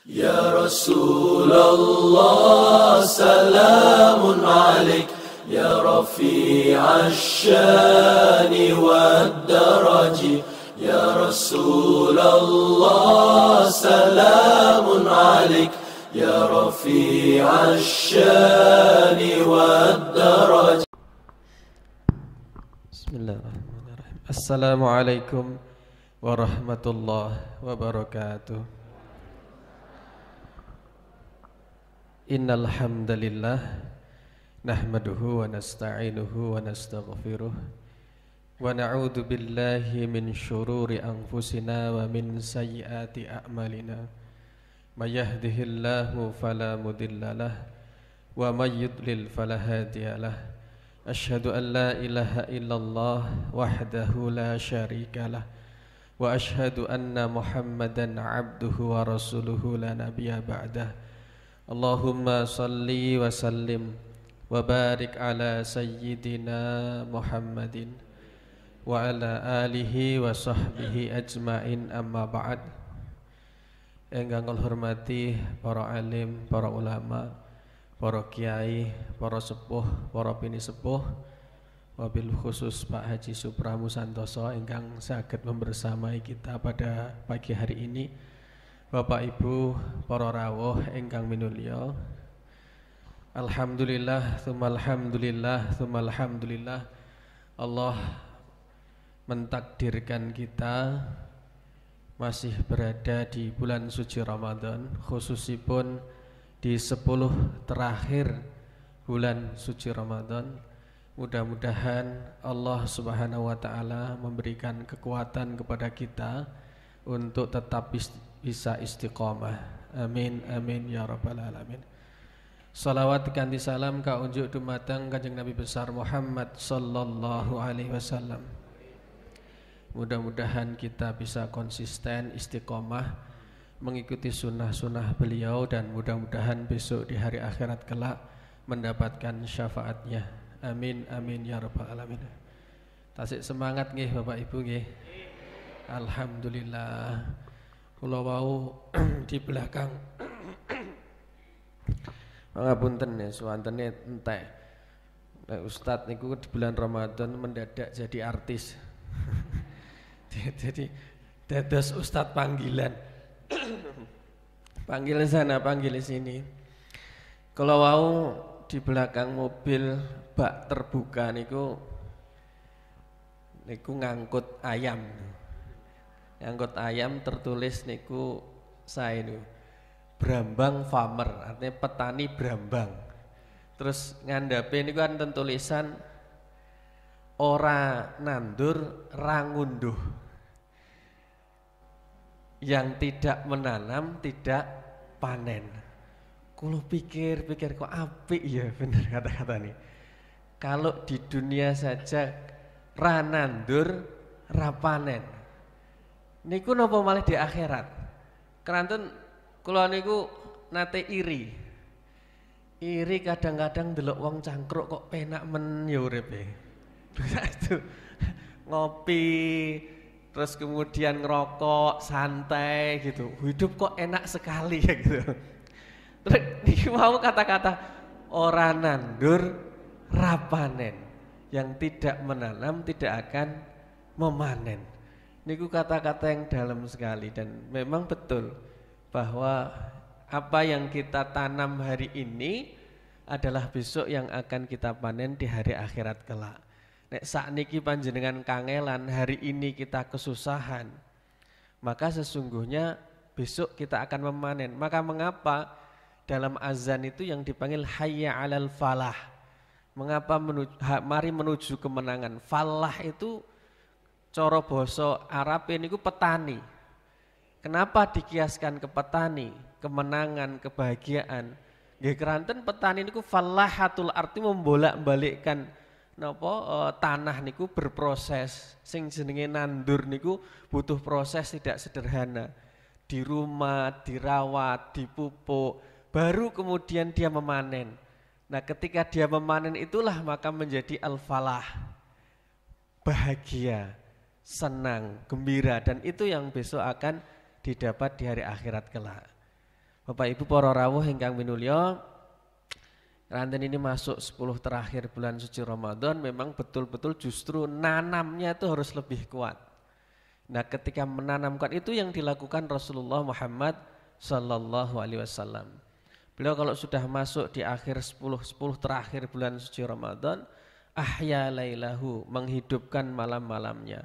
يا رسول الله سلام عليك يا رفيع الشان والدرج يا رسول الله سلام عليك يا رفيع الشان والدرج. Bismillahirrahmanirrahim. Assalamualaikum warahmatullahi wabarakatuh. Innal hamdalillah nahmaduhu wa nasta'inuhu wa nastaghfiruh wa na'udzu billahi min syururi anfusina wa min sayyiati a'malina. May yahdihillahu fala mudhillalah wa may yudlil fala hadiyalah. Asyhadu an la ilaha illallah wahdahu la syarikalah wa asyhadu anna Muhammadan abduhu wa rasuluhu la nabiyya ba'dah. Allahumma salli wa sallim wa barik ala sayyidina Muhammadin wa ala alihi wa sahbihi ajmain, amma ba'd. Engkang kula hormati para alim, para ulama, para kiai, para sepuh, para pinisepuh, wabil khusus Pak Haji Supramu Santoso ingkang saged membersamai kita pada pagi hari ini. Bapak Ibu, para rawuh ingkang minulya, alhamdulillah tsumma alhamdulillah Allah mentakdirkan kita masih berada di bulan suci Ramadan, khususipun di 10 terakhir bulan suci Ramadan. Mudah-mudahan Allah Subhanahu wa taala memberikan kekuatan kepada kita untuk tetap bisa istiqomah. Amin amin ya rabbal alamin. Salawat kanthi salam kaunjuk dumateng Kanjeng Nabi besar Muhammad sallallahu alaihi wasallam. Mudah-mudahan kita bisa konsisten istiqomah mengikuti sunnah-sunnah beliau, dan mudah-mudahan besok di hari akhirat kelak mendapatkan syafaatnya. Amin amin ya rabbal alamin. Tasik semangat nggih Bapak Ibu nggih. Alhamdulillah. Kula wau di belakang pangapunten ya suwantene entek. Ustadz niku di bulan Ramadan mendadak jadi artis. Jadi dados ustadz panggilan. Panggil sana, panggil sini. Kalau wau di belakang mobil bak terbuka niku ngangkut ayam. Ngangkut ayam tertulis niku saya niku Brambang Farmer, artinya petani Brambang. Terus ngandhape niku kan tulisan ora nandur rangunduh. Yang tidak menanam tidak panen. Kulo pikir-pikir kok apik ya, bener kata-kata nih. Kalau di dunia saja ra nandur ra panen, niku napa malih di akhirat? Keranten kula niku nate iri. Iri kadang-kadang ndelok wong cangkruk kok penak men ya uripe. Itu ngopi terus kemudian ngerokok santai gitu. Hidup kok enak sekali ya gitu. Terus niki mau kata-kata ora nandur ra panen. Yang tidak menanam tidak akan memanen. Niku kata-kata yang dalam sekali, dan memang betul bahwa apa yang kita tanam hari ini adalah besok yang akan kita panen di hari akhirat kelak. Nek sakniki panjenengan kangelan, hari ini kita kesusahan, maka sesungguhnya besok kita akan memanen. Maka mengapa dalam azan itu yang dipanggil hayya 'alal falah? Mengapa mari menuju kemenangan? Falah itu cara basa Arab niku petani. Kenapa dikiaskan ke petani? Kemenangan, kebahagiaan. Nggih keranten petani niku falahatul arti membolak-balikkan tanah niku berproses. Sing jenenge nandur niku butuh proses tidak sederhana. Di rumah, dirawat, dipupuk, baru kemudian dia memanen. Nah, ketika dia memanen itulah maka menjadi al-falah. Bahagia, senang, gembira, dan itu yang besok akan didapat di hari akhirat kelak. Bapak Ibu para rawuh ingkang minulya, ranten ini masuk 10 terakhir bulan suci Ramadan, memang betul-betul justru nanamnya itu harus lebih kuat. Nah, ketika menanamkan itu yang dilakukan Rasulullah Muhammad sallallahu alaihi wasallam. Beliau kalau sudah masuk di akhir 10 terakhir bulan suci Ramadan, ahya lailahu, menghidupkan malam-malamnya.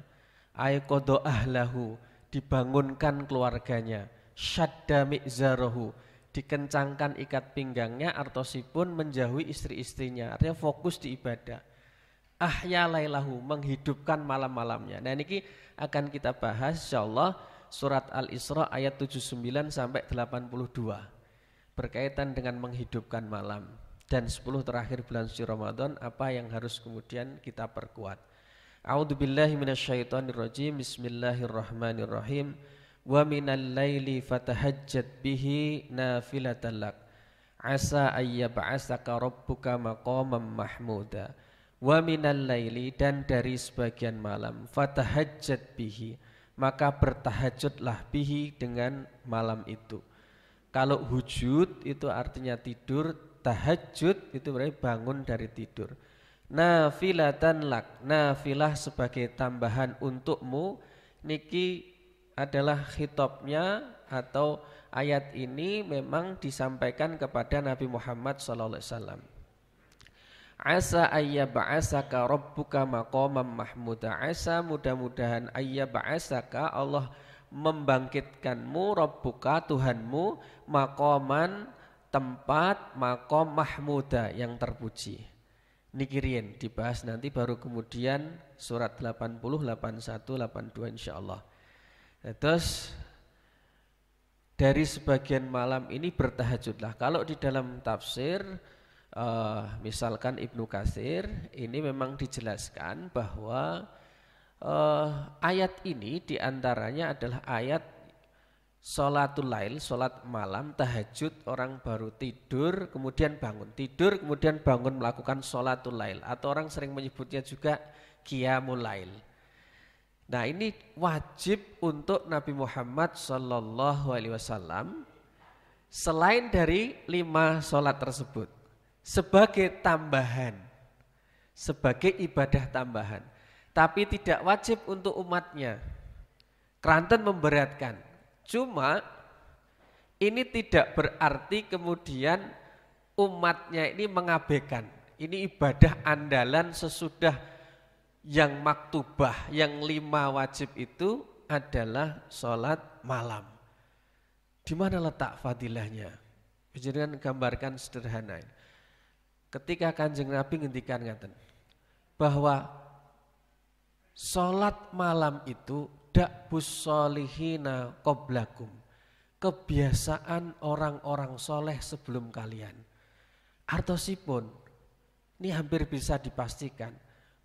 Aiqadha ahlahu, dibangunkan keluarganya. Syadda mi'zarahu, dikencangkan ikat pinggangnya, artosipun menjauhi istri-istrinya, artinya fokus di ibadah. Ahya lailahu, menghidupkan malam-malamnya. Nah ini akan kita bahas insyaallah surat Al-Isra ayat 79 sampai 82 berkaitan dengan menghidupkan malam. Dan 10 terakhir bulan suci Ramadan apa yang harus kemudian kita perkuat. A'udzubillahi minasyaitonirrajim. Bismillahirrahmanirrahim. Wa minal laili fatahajjat bihi nafilatan lak asa ayyab'asaka rabbuka maqaman mahmuda. Wa minal laili, dan dari sebagian malam, fatahajjat bihi, maka bertahajudlah bihi, dengan malam itu. Kalau hujud itu artinya tidur, tahajud itu berarti bangun dari tidur. Nafilatan lak, nafilah sebagai tambahan untukmu. Niki adalah khitabnya atau ayat ini memang disampaikan kepada Nabi Muhammad SAW. Asa ayyab'asaka rabbuka maqaman mahmuda. Asa, mudah-mudahan, ayyab'asaka, Allah membangkitkanmu, rabbuka, Tuhanmu, maqaman, tempat, maqam mahmuda, yang terpuji. Nikirin dibahas nanti, baru kemudian surat 80, 81, 82 insyaallah. Terus dari sebagian malam ini bertahajudlah. Kalau di dalam tafsir misalkan Ibnu Katsir ini memang dijelaskan bahwa ayat ini diantaranya adalah ayat sholatul lail, sholat malam, tahajud, orang baru tidur kemudian bangun, tidur kemudian bangun melakukan sholatul lail, atau orang sering menyebutnya juga qiyamul lail. Nah ini wajib untuk Nabi Muhammad sallallahu alaihi wasallam selain dari 5 sholat tersebut, sebagai tambahan, sebagai ibadah tambahan. Tapi tidak wajib untuk umatnya, keranten memberatkan. Cuma ini tidak berarti kemudian umatnya ini mengabaikan. Ini ibadah andalan sesudah yang maktubah, yang 5 wajib itu adalah sholat malam. Di mana letak fadilahnya? Jangan gambarkan sederhana. Ketika Kanjeng Nabi ngendikan ngaten bahwa sholat malam itu da'bus sholihina qoblakum, kebiasaan orang-orang soleh sebelum kalian. Artosipun ini hampir bisa dipastikan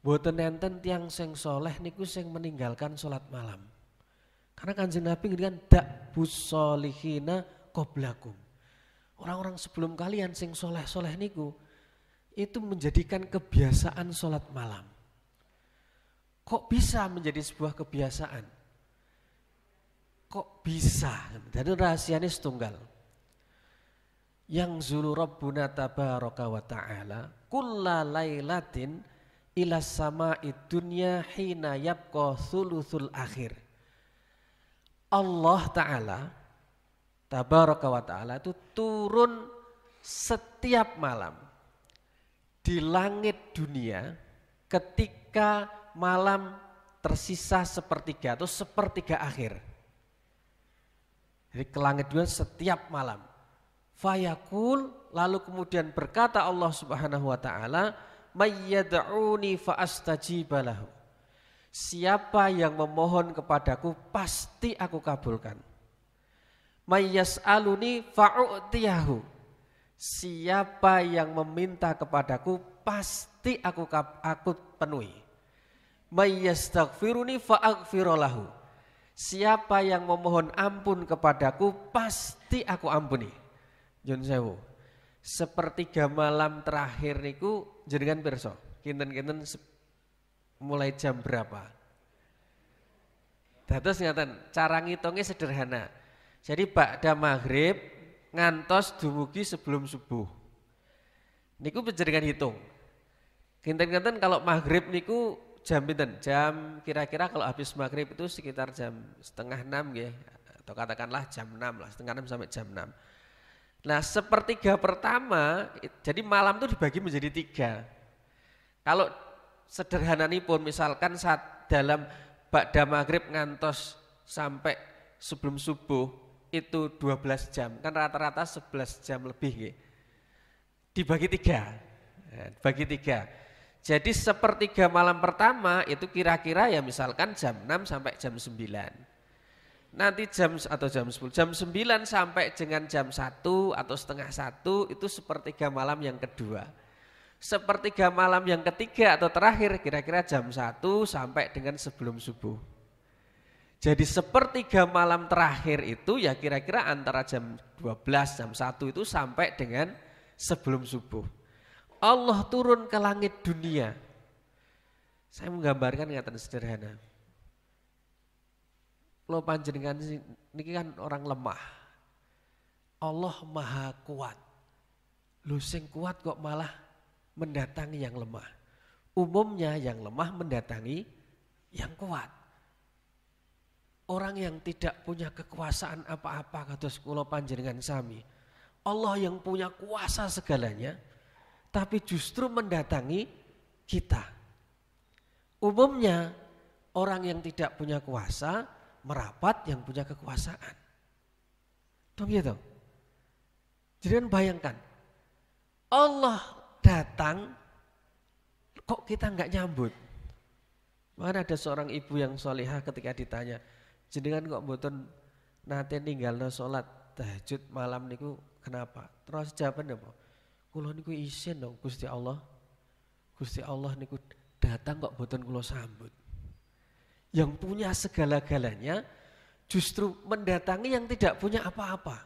boten enten tiang sing soleh niku sing meninggalkan sholat malam. Karena Kanjeng Nabi ngendikan da'bus sholihina qoblakum, orang-orang sebelum kalian sing soleh-soleh niku itu menjadikan kebiasaan sholat malam. Kok bisa menjadi sebuah kebiasaan? Kok bisa? Dan rahasianya setunggal. Yang zulu Rabbuna tabaraka wa ta'ala kulla lailatin ila sama'id dunya hina yabqa thuluthul akhir. Allah Ta'ala tabaraka wa ta'ala itu turun setiap malam di langit dunia ketika malam tersisa sepertiga atau sepertiga akhir. Jadi ke langit dunia setiap malam. Fayaqul, lalu kemudian berkata Allah Subhanahu wa taala, mayyad'uni fa'astajiba lahu. Siapa yang memohon kepadaku pasti aku kabulkan. Mayyas'aluni fa'u'tiyahu. Siapa yang meminta kepadaku pasti aku penuhi. Mayyastaghfiruni fa'aghfirulahu. Siapa yang memohon ampun kepadaku pasti aku ampuni. Nyun sewu. Sepertiga malam terakhir niku jenengan pirsa, kinten-kinten mulai jam berapa? Dados ngaten, cara ngitungnya sederhana. Jadi ba'da maghrib ngantos dumugi sebelum subuh. Niku panjenengan hitung. Kinten-kinten kalau maghrib niku jam pinten? Jam kira-kira kalau habis maghrib itu sekitar jam setengah 6 ya, atau katakanlah jam 6 lah, setengah 6 sampai jam 6. Nah sepertiga pertama, jadi malam itu dibagi menjadi 3. Kalau sederhananipun misalkan saat dalam ba'da maghrib ngantos sampai sebelum subuh itu 12 jam, kan rata-rata 11 jam lebih ya. Dibagi 3, bagi 3. Jadi sepertiga malam pertama itu kira-kira ya misalkan jam 6 sampai jam 9. Nanti jam 10, jam 9 sampai dengan jam 1 atau setengah 1 itu sepertiga malam yang kedua. Sepertiga malam yang ketiga atau terakhir kira-kira jam 1 sampai dengan sebelum subuh. Jadi sepertiga malam terakhir itu ya kira-kira antara jam 12, jam 1 itu sampai dengan sebelum subuh. Allah turun ke langit dunia. Saya menggambarkan ngaten sederhana. Lo panjenengan niki kan orang lemah. Allah maha kuat. Lu sing kuat kok malah mendatangi yang lemah. Umumnya yang lemah mendatangi yang kuat. Orang yang tidak punya kekuasaan apa-apa kados kula panjenengan sami. Allah yang punya kuasa segalanya, tapi justru mendatangi kita. Umumnya orang yang tidak punya kuasa merapat yang punya kekuasaan. Dong gitu. Jadi bayangkan, Allah datang, kok kita enggak nyambut? Mana ada seorang ibu yang solihah ketika ditanya, jenengan kok mboten nate ninggalno salat tahajud malam niku kenapa? Terus jawaban apa? Kula niku isin dong Gusti Allah. Gusti Allah niku datang kok mboten kula sambut. Yang punya segala-galanya justru mendatangi yang tidak punya apa-apa.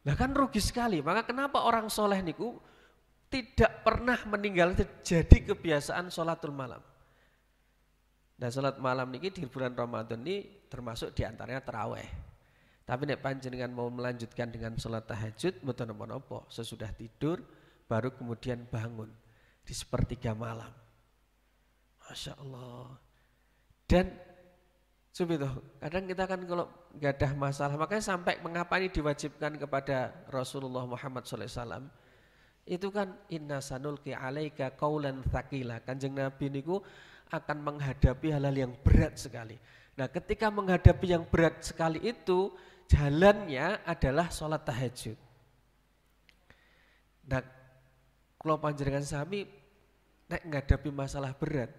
Nah kan rugi sekali. Maka kenapa orang soleh niku tidak pernah meninggal jadi kebiasaan sholatul malam. Nah sholat malam niki di bulan Ramadan ini termasuk diantaranya taraweh. Tapi nek panjenengan mau melanjutkan dengan sholat tahajud, mboten napa-napa. Sesudah tidur baru kemudian bangun di sepertiga malam. Masya Allah. Dan kadang kita kan kalau nggak ada masalah, makanya sampai mengapa ini diwajibkan kepada Rasulullah Muhammad SAW, itu kan inna sanulqi alaika qaulan tsaqila. Kanjeng Nabi niku akan menghadapi hal-hal yang berat sekali. Nah ketika menghadapi yang berat sekali itu, jalannya adalah sholat tahajud. Nah kalau panjenengan sami nek menghadapi masalah berat,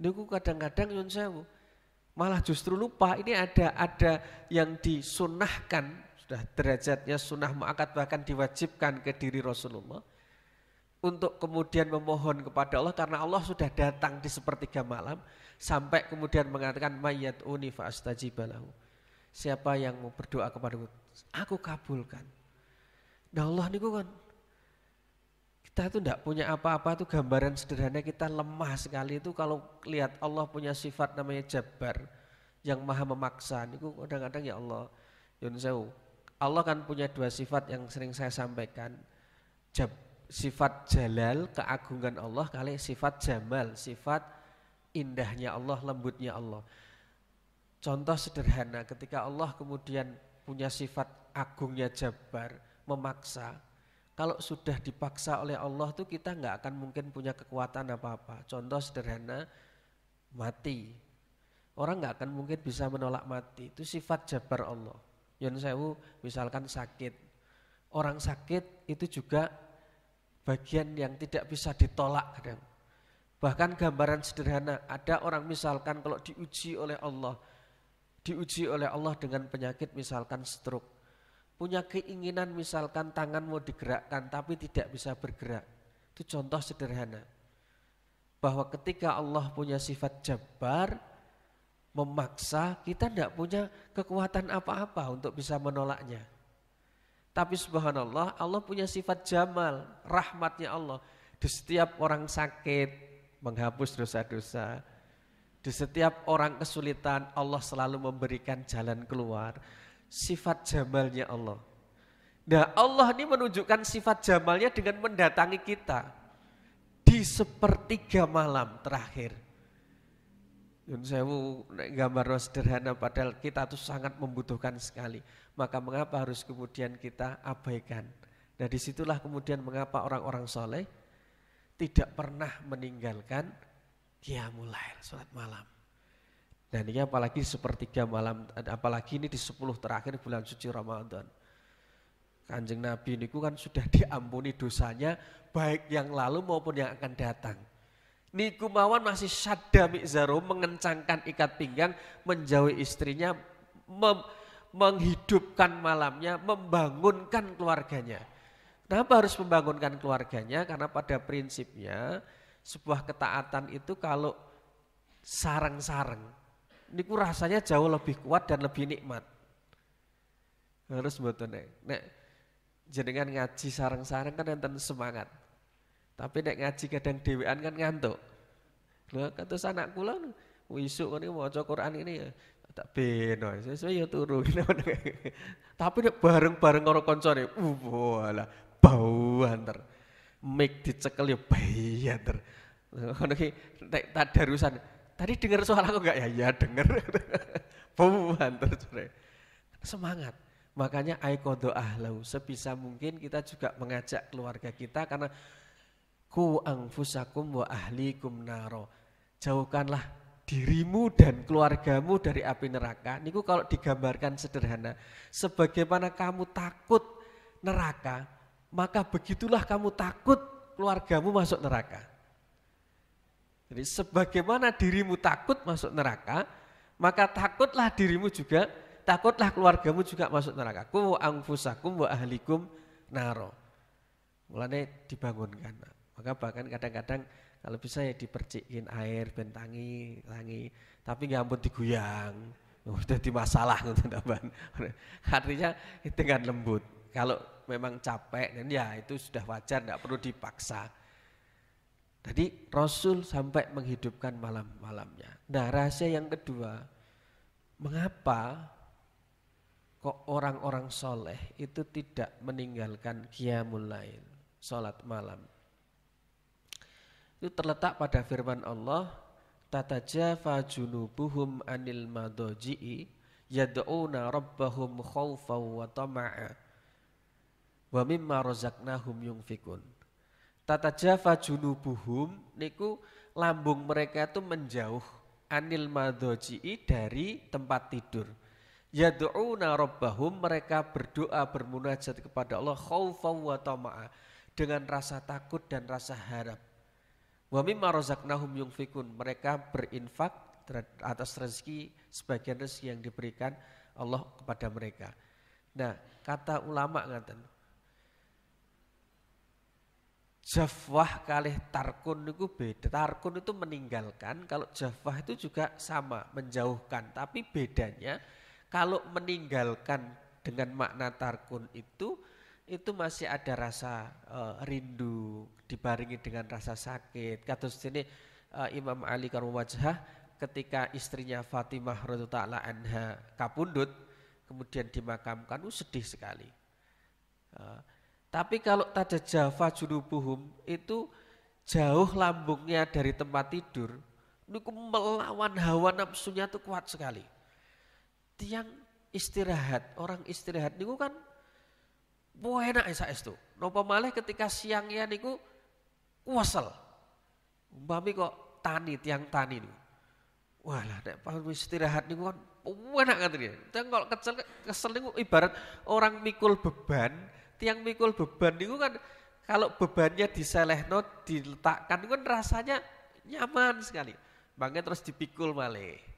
niku kadang-kadang nyun sewu malah justru lupa ini ada yang disunnahkan, sudah derajatnya sunnah muakkad bahkan diwajibkan ke diri Rasulullah untuk kemudian memohon kepada Allah karena Allah sudah datang di sepertiga malam sampai kemudian mengatakan mayyatuni fa astajib lahu. Siapa yang mau berdoa kepadaku, aku kabulkan. Nah Allah niku kan kita itu tidak punya apa-apa, itu gambaran sederhana kita lemah sekali itu kalau lihat Allah punya sifat namanya Jabbar yang maha memaksa. Niku kadang-kadang ya Allah, yun sewu. Allah kan punya dua sifat yang sering saya sampaikan. Sifat jalal, keagungan Allah, kali sifat jamal, sifat indahnya Allah, lembutnya Allah. Contoh sederhana ketika Allah kemudian punya sifat agungnya Jabbar, memaksa. Kalau sudah dipaksa oleh Allah tuh kita nggak akan mungkin punya kekuatan apa-apa. Contoh sederhana, mati. Orang nggak akan mungkin bisa menolak mati. Itu sifat Jabbar Allah. Yun sewu misalkan sakit. Orang sakit itu juga bagian yang tidak bisa ditolak kadang. Bahkan gambaran sederhana, ada orang misalkan kalau diuji oleh Allah dengan penyakit misalkan stroke. Punya keinginan misalkan tangan mau digerakkan tapi tidak bisa bergerak. Itu contoh sederhana. Bahwa ketika Allah punya sifat Jabbar, memaksa, kita tidak punya kekuatan apa-apa untuk bisa menolaknya. Tapi subhanallah, Allah punya sifat jamal, rahmatnya Allah. Di setiap orang sakit, menghapus dosa-dosa. Di setiap orang kesulitan, Allah selalu memberikan jalan keluar. Sifat jamalnya Allah. Nah Allah ini menunjukkan sifat jamalnya dengan mendatangi kita di sepertiga malam terakhir. Yun sewu gambar sederhana padahal kita tuh sangat membutuhkan sekali. Maka mengapa harus kemudian kita abaikan? Nah disitulah kemudian mengapa orang-orang soleh tidak pernah meninggalkan qiyamul lail, sholat malam. Dan ini apalagi sepertiga malam, apalagi ini di 10 terakhir bulan suci Ramadan. Kanjeng Nabi niku kan sudah diampuni dosanya baik yang lalu maupun yang akan datang. Niku mawon masih syadda mi'zaro, mengencangkan ikat pinggang, menjauhi istrinya, menghidupkan malamnya, membangunkan keluarganya. Kenapa harus membangunkan keluarganya? Karena pada prinsipnya sebuah ketaatan itu kalau sarang-sarang, niku rasanya jauh lebih kuat dan lebih nikmat. Harus mboten nek jenengan ngaji sarang-sarang kan enten semangat. Tapi nek ngaji kadang dhewean kan ngantuk. Lha kados anak kula wisuk ngene maca Quran ini ya tak beno, sesuk ya turu. Tapi nek bareng-bareng karo kancane, walah bau anter. Mik dicekel ya bayanter. Ngono ki nek tadarusan. Tadi dengar suara aku enggak ya? Ya dengar. Bau anter sore. Semangat. Makanya aikodo ahlau, sebisa mungkin kita juga mengajak keluarga kita karena ku anfusakum wa ahlikum naro. Jauhkanlah dirimu dan keluargamu dari api neraka. Niku kalau digambarkan sederhana, sebagaimana kamu takut neraka, maka begitulah kamu takut keluargamu masuk neraka. Jadi sebagaimana dirimu takut masuk neraka, maka takutlah dirimu juga, takutlah keluargamu juga masuk neraka. Ku anfusakum wa ahlikum naro. Mulane dibangunkan. Maka bahkan kadang-kadang kalau bisa ya dipercikin air bentangi tangi, tapi nggak ampun diguyang. Udah di masalah gitu teman. Artinya dengan lembut. Kalau memang capek dan ya itu sudah wajar, tidak perlu dipaksa. Jadi Rasul sampai menghidupkan malam-malamnya. Nah rahasia yang kedua, mengapa kok orang-orang soleh itu tidak meninggalkan qiyamul lail, sholat malam. Itu terletak pada firman Allah, tatajafa junubuhum anil madoji'i yad'una rabbahum khawfaw wa tama'a wa mimma razaqnahum yunfikun. Tatajafa junubuhum niku lambung mereka itu menjauh anil madoji'i dari tempat tidur. Yad'una rabbahum, mereka berdoa bermunajat kepada Allah khawfaw wa tama'a, dengan rasa takut dan rasa harap. Wa mimma razaqnahum yunfikun, mereka berinfak atas rezeki, sebagian rezeki yang diberikan Allah kepada mereka. Nah, kata ulama ngaten, jafwah kalih tarkun itu beda. Tarkun itu meninggalkan, kalau jafwah itu juga sama, menjauhkan. Tapi bedanya kalau meninggalkan dengan makna tarkun itu masih ada rasa rindu dibarengi dengan rasa sakit. Kados dene Imam Ali karomah wajhah ketika istrinya Fatimah radhiyallahu taala anha kapundhut kemudian dimakamkan, sedih sekali. Tapi kalau tatajafa junubuhum itu jauh lambungnya dari tempat tidur, niku melawan hawa nafsunya itu kuat sekali. Tiang istirahat, orang istirahat niku kan enak saestu. Napa malih ketika siangnya niku kuwasel. Umpami kok tani, tiang tani niku. Walah nek istirahat niku kan enak ngoten. Tiang kalau kesel niku ibarat orang mikul beban. Tiang mikul beban niku kan kalau bebannya diselehno, diletakkan niku kan rasanya nyaman sekali. Makanya terus dipikul malih.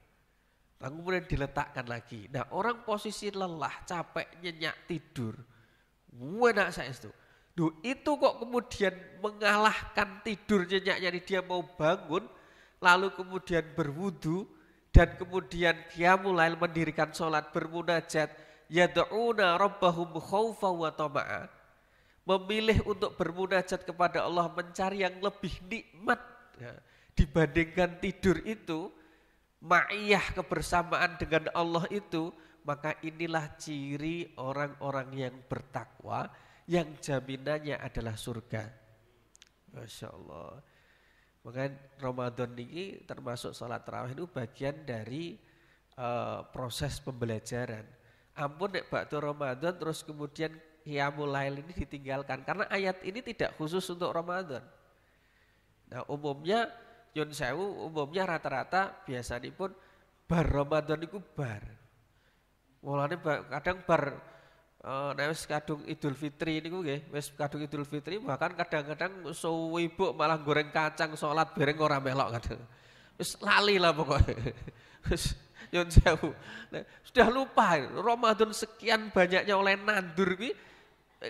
Lalu kemudian diletakkan lagi. Nah orang posisi lelah, capek, nyenyak, tidur, enak saestu. Duh, itu kok kemudian mengalahkan tidur nyenyaknya, dia mau bangun, lalu kemudian berwudu, dan kemudian qiyamul lail mendirikan sholat, bermunajat, yad'una rabbahum khawfa wa tama'a, memilih untuk bermunajat kepada Allah, mencari yang lebih nikmat ya, dibandingkan tidur itu. Ma'iyah kebersamaan dengan Allah itu maka inilah ciri orang-orang yang bertakwa yang jaminannya adalah surga. Masya Allah. Makanya Ramadan ini termasuk sholat tarawih itu bagian dari proses pembelajaran. Ampun nek bakto Ramadan terus kemudian Qiyamul Lail ini ditinggalkan karena ayat ini tidak khusus untuk Ramadan. Nah umumnya Yun Sewu umumnya rata-rata biasanya pun bar Ramadan itu bar. Mulane kadang bar nek wis kadung Idul Fitri niku nggih, wis kadung Idul Fitri bahkan kadang-kadang suwibuk malah goreng kacang salat bareng ora melok kadang. Wis lali lah pokoknya. Wis Yun Sewu. Nah, sudah lupa Ramadan sekian banyaknya oleh nandur kuwi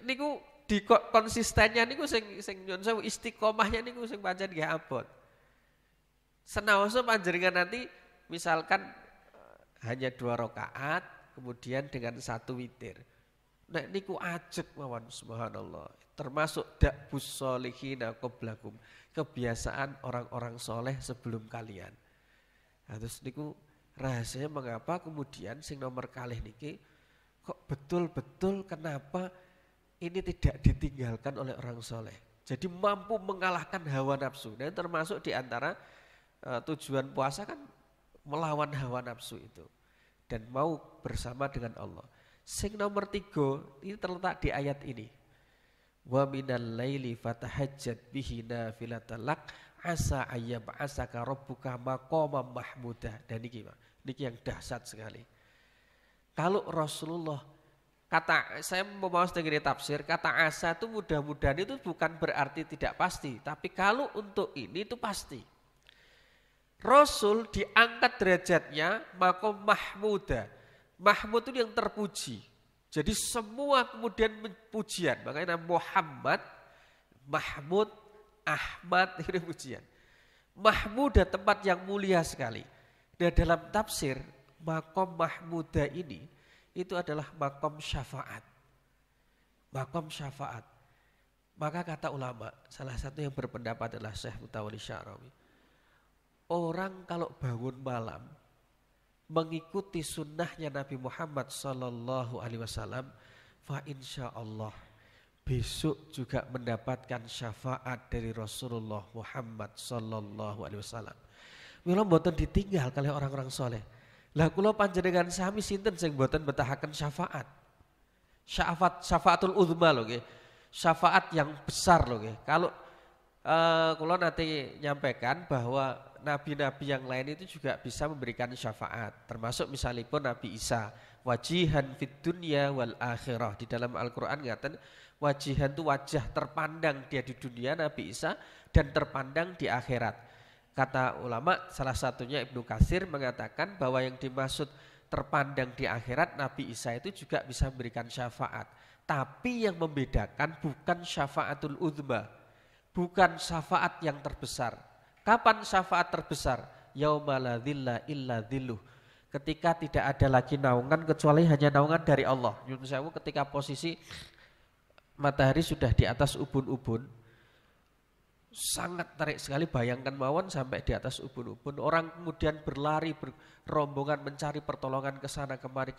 niku di konsistennya niku sing Yun Sewu istiqomahnya niku sing pancen nggih abot. Senaoso panjenengan nanti misalkan hanya 2 rakaat kemudian dengan 1 witir. Nek niku ajeg mawon subhanallah. Termasuk da'bus sholihina qablakum, kebiasaan orang-orang soleh sebelum kalian. Nah, terus niku rahasianya mengapa kemudian sing nomor kalih niki kok betul-betul kenapa ini tidak ditinggalkan oleh orang soleh. Jadi mampu mengalahkan hawa nafsu. Dan termasuk diantara tujuan puasa kan melawan hawa nafsu itu. Dan mau bersama dengan Allah. Sing nomor 3 ini terletak di ayat ini. Wa minal laili fatahajjat bihi nafilatan lak asa ayyab'asaka rabbuka maqaman mahmuda. Dan niki yang dahsyat sekali. Kalau Rasulullah saya mau sedikit tafsir, kata asa itu mudah-mudahan itu bukan berarti tidak pasti, tapi kalau untuk ini itu pasti. Rasul diangkat derajatnya maqam mahmuda. Mahmud itu yang terpuji. Jadi semua kemudian pujian. Makanya Muhammad, Mahmud, Ahmad itu pujian. Mahmuda tempat yang mulia sekali. Dan dalam tafsir maqam mahmuda ini itu adalah maqam syafaat. Maqam syafaat. Maka kata ulama, salah satu yang berpendapat adalah Syekh Mutawalli Sya'rawi. Orang kalau bangun malam mengikuti sunnahnya Nabi Muhammad sallallahu alaihi wasallam, fa insyaallah besok juga mendapatkan syafaat dari Rasulullah Muhammad sallallahu alaihi wasallam. Mila mboten ditinggal kalih orang-orang soleh. Lah kula panjenengan sami sinten sing mboten betahaken syafaat? Syafaatul uzma lho nggih. Syafaat yang besar lho nggih. Kalau kula nanti nyampaikan bahwa nabi-nabi yang lain itu juga bisa memberikan syafaat, termasuk misalipun Nabi Isa, wajihan fid dunya wal akhirah. Di dalam Al-Qur'an ngaten wajihan itu wajah terpandang dia di dunia Nabi Isa dan terpandang di akhirat. Kata ulama salah satunya Ibnu Katsir mengatakan bahwa yang dimaksud terpandang di akhirat Nabi Isa itu juga bisa memberikan syafaat. Tapi yang membedakan bukan syafaatul uzma, bukan syafaat yang terbesar. Kapan syafaat terbesar? Yauma la dzilla illa dzilluh. Ketika tidak ada lagi naungan kecuali hanya naungan dari Allah. Nyun sewu ketika posisi matahari sudah di atas ubun-ubun, sangat tarik sekali, bayangkan mawon sampai di atas ubun-ubun. Orang kemudian berlari berombongan mencari pertolongan ke sana kemari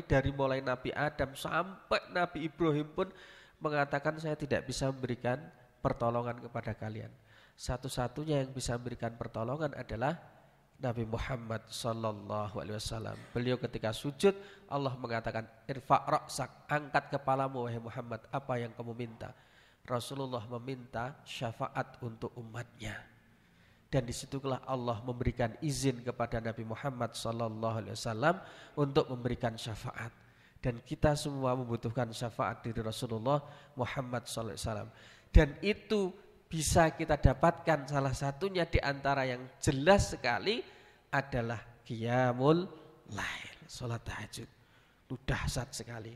dari mulai Nabi Adam sampai Nabi Ibrahim pun mengatakan saya tidak bisa memberikan pertolongan kepada kalian. Satu-satunya yang bisa memberikan pertolongan adalah Nabi Muhammad sallallahu alaihi wasallam. Beliau ketika sujud Allah mengatakan irfa' ra'sak, angkat kepalamu wahai Muhammad, apa yang kamu minta? Rasulullah meminta syafaat untuk umatnya. Dan disitulah Allah memberikan izin kepada Nabi Muhammad sallallahu alaihi wasallam untuk memberikan syafaat. Dan kita semua membutuhkan syafaat dari Rasulullah Muhammad sallallahu alaihi wasallam. Dan itu bisa kita dapatkan salah satunya di antara yang jelas sekali adalah qiyamul lail, salat tahajud. Itu dahsyat sekali.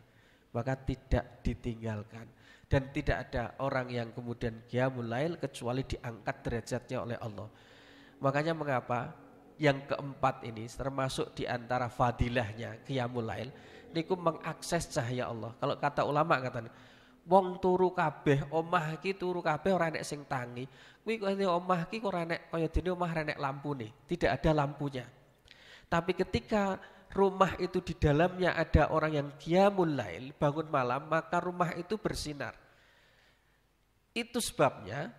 Maka tidak ditinggalkan. Dan tidak ada orang yang kemudian qiyamul lail kecuali diangkat derajatnya oleh Allah. Makanya mengapa yang keempat ini termasuk di antara fadilahnya qiyamul lail niku mengakses cahaya Allah. Kalau kata ulama katanya wong turu kabeh, omah iki turu kabeh ora enek sing tangi. Kuwi kaya omah iki ora enek kaya dene omah ora enek lampune, tidak ada lampunya. Tapi ketika rumah itu di dalamnya ada orang yang qiyamul lail, bangun malam, maka rumah itu bersinar. Itu sebabnya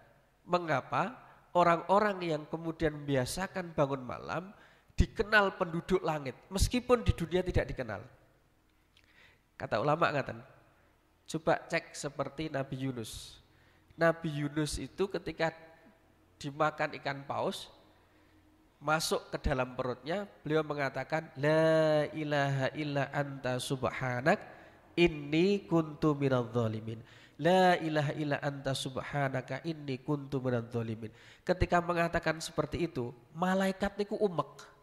mengapa orang-orang yang kemudian membiasakan bangun malam dikenal penduduk langit, meskipun di dunia tidak dikenal. Kata ulama ngatakan, coba cek seperti Nabi Yunus. Nabi Yunus itu ketika dimakan ikan paus, masuk ke dalam perutnya, beliau mengatakan, La ilaha illa anta subhanak, inni kuntu minadh dhalimin. La ilaha illa anta subhanaka, inni kuntu minadh dhalimin. Ketika mengatakan seperti itu, malaikat niku umek.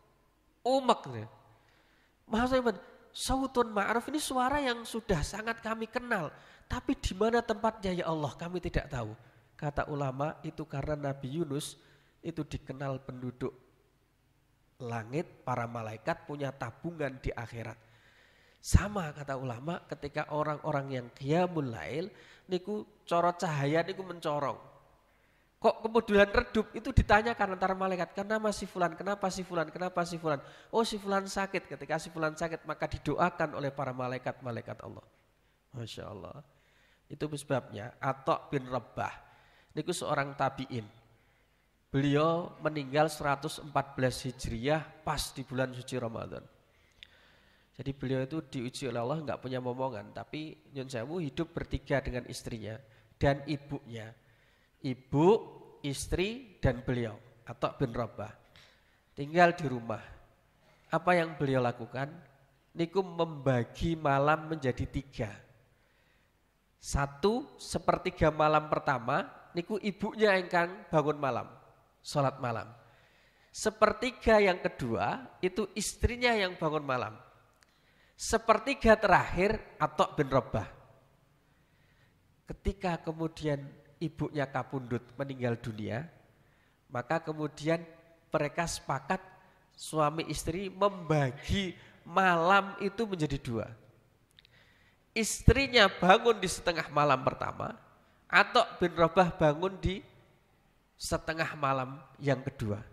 Nih. Maksudnya sautun ma'ruf, ini suara yang sudah sangat kami kenal, tapi di mana tempatnya ya Allah kami tidak tahu. Kata ulama itu karena Nabi Yunus itu dikenal penduduk langit, para malaikat punya tabungan di akhirat. Sama kata ulama ketika orang-orang yang qiyamul lail niku coro cahaya niku mencorong. Kok kemudian redup itu ditanyakan antara malaikat, kenapa si fulan, kenapa si fulan, kenapa si fulan. Oh si fulan sakit, ketika si fulan sakit maka didoakan oleh para malaikat-malaikat Allah. Masya Allah. Itu sebabnya Atha bin Rabbah, niku seorang tabi'in. Beliau meninggal 114 Hijriyah pas di bulan suci Ramadan. Jadi beliau itu diuji oleh Allah, enggak punya momongan, tapi nyun sewu hidup bertiga dengan istrinya dan ibunya. Ibu, istri, dan beliau, Atha bin Rabbah. Tinggal di rumah. Apa yang beliau lakukan? Niku membagi malam menjadi 3. 1/3 malam pertama, niku ibunya ingkang bangun malam, sholat malam. 1/3 yang kedua, itu istrinya yang bangun malam. 1/3 terakhir, Atha bin Rabbah. Ketika kemudian ibunya kapundhut meninggal dunia, maka kemudian mereka sepakat suami istri membagi malam itu menjadi 2. Istrinya bangun di setengah malam pertama, Atha bin Rabbah bangun di setengah malam yang kedua.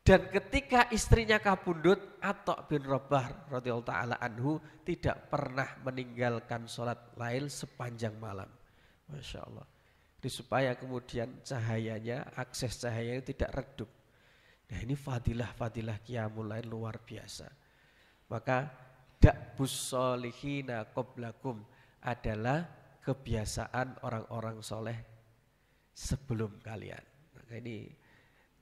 Dan ketika istrinya kapundhut, Atha bin Rabbah radhiyallahu ta'ala anhu tidak pernah meninggalkan sholat lail sepanjang malam. Masya Allah. Jadi supaya kemudian cahayanya, akses cahayanya tidak redup. Nah ini fadilah-fadilah qiyamul lail luar biasa. Maka da'bus sholihina qablakum adalah kebiasaan orang-orang soleh sebelum kalian. Maka ini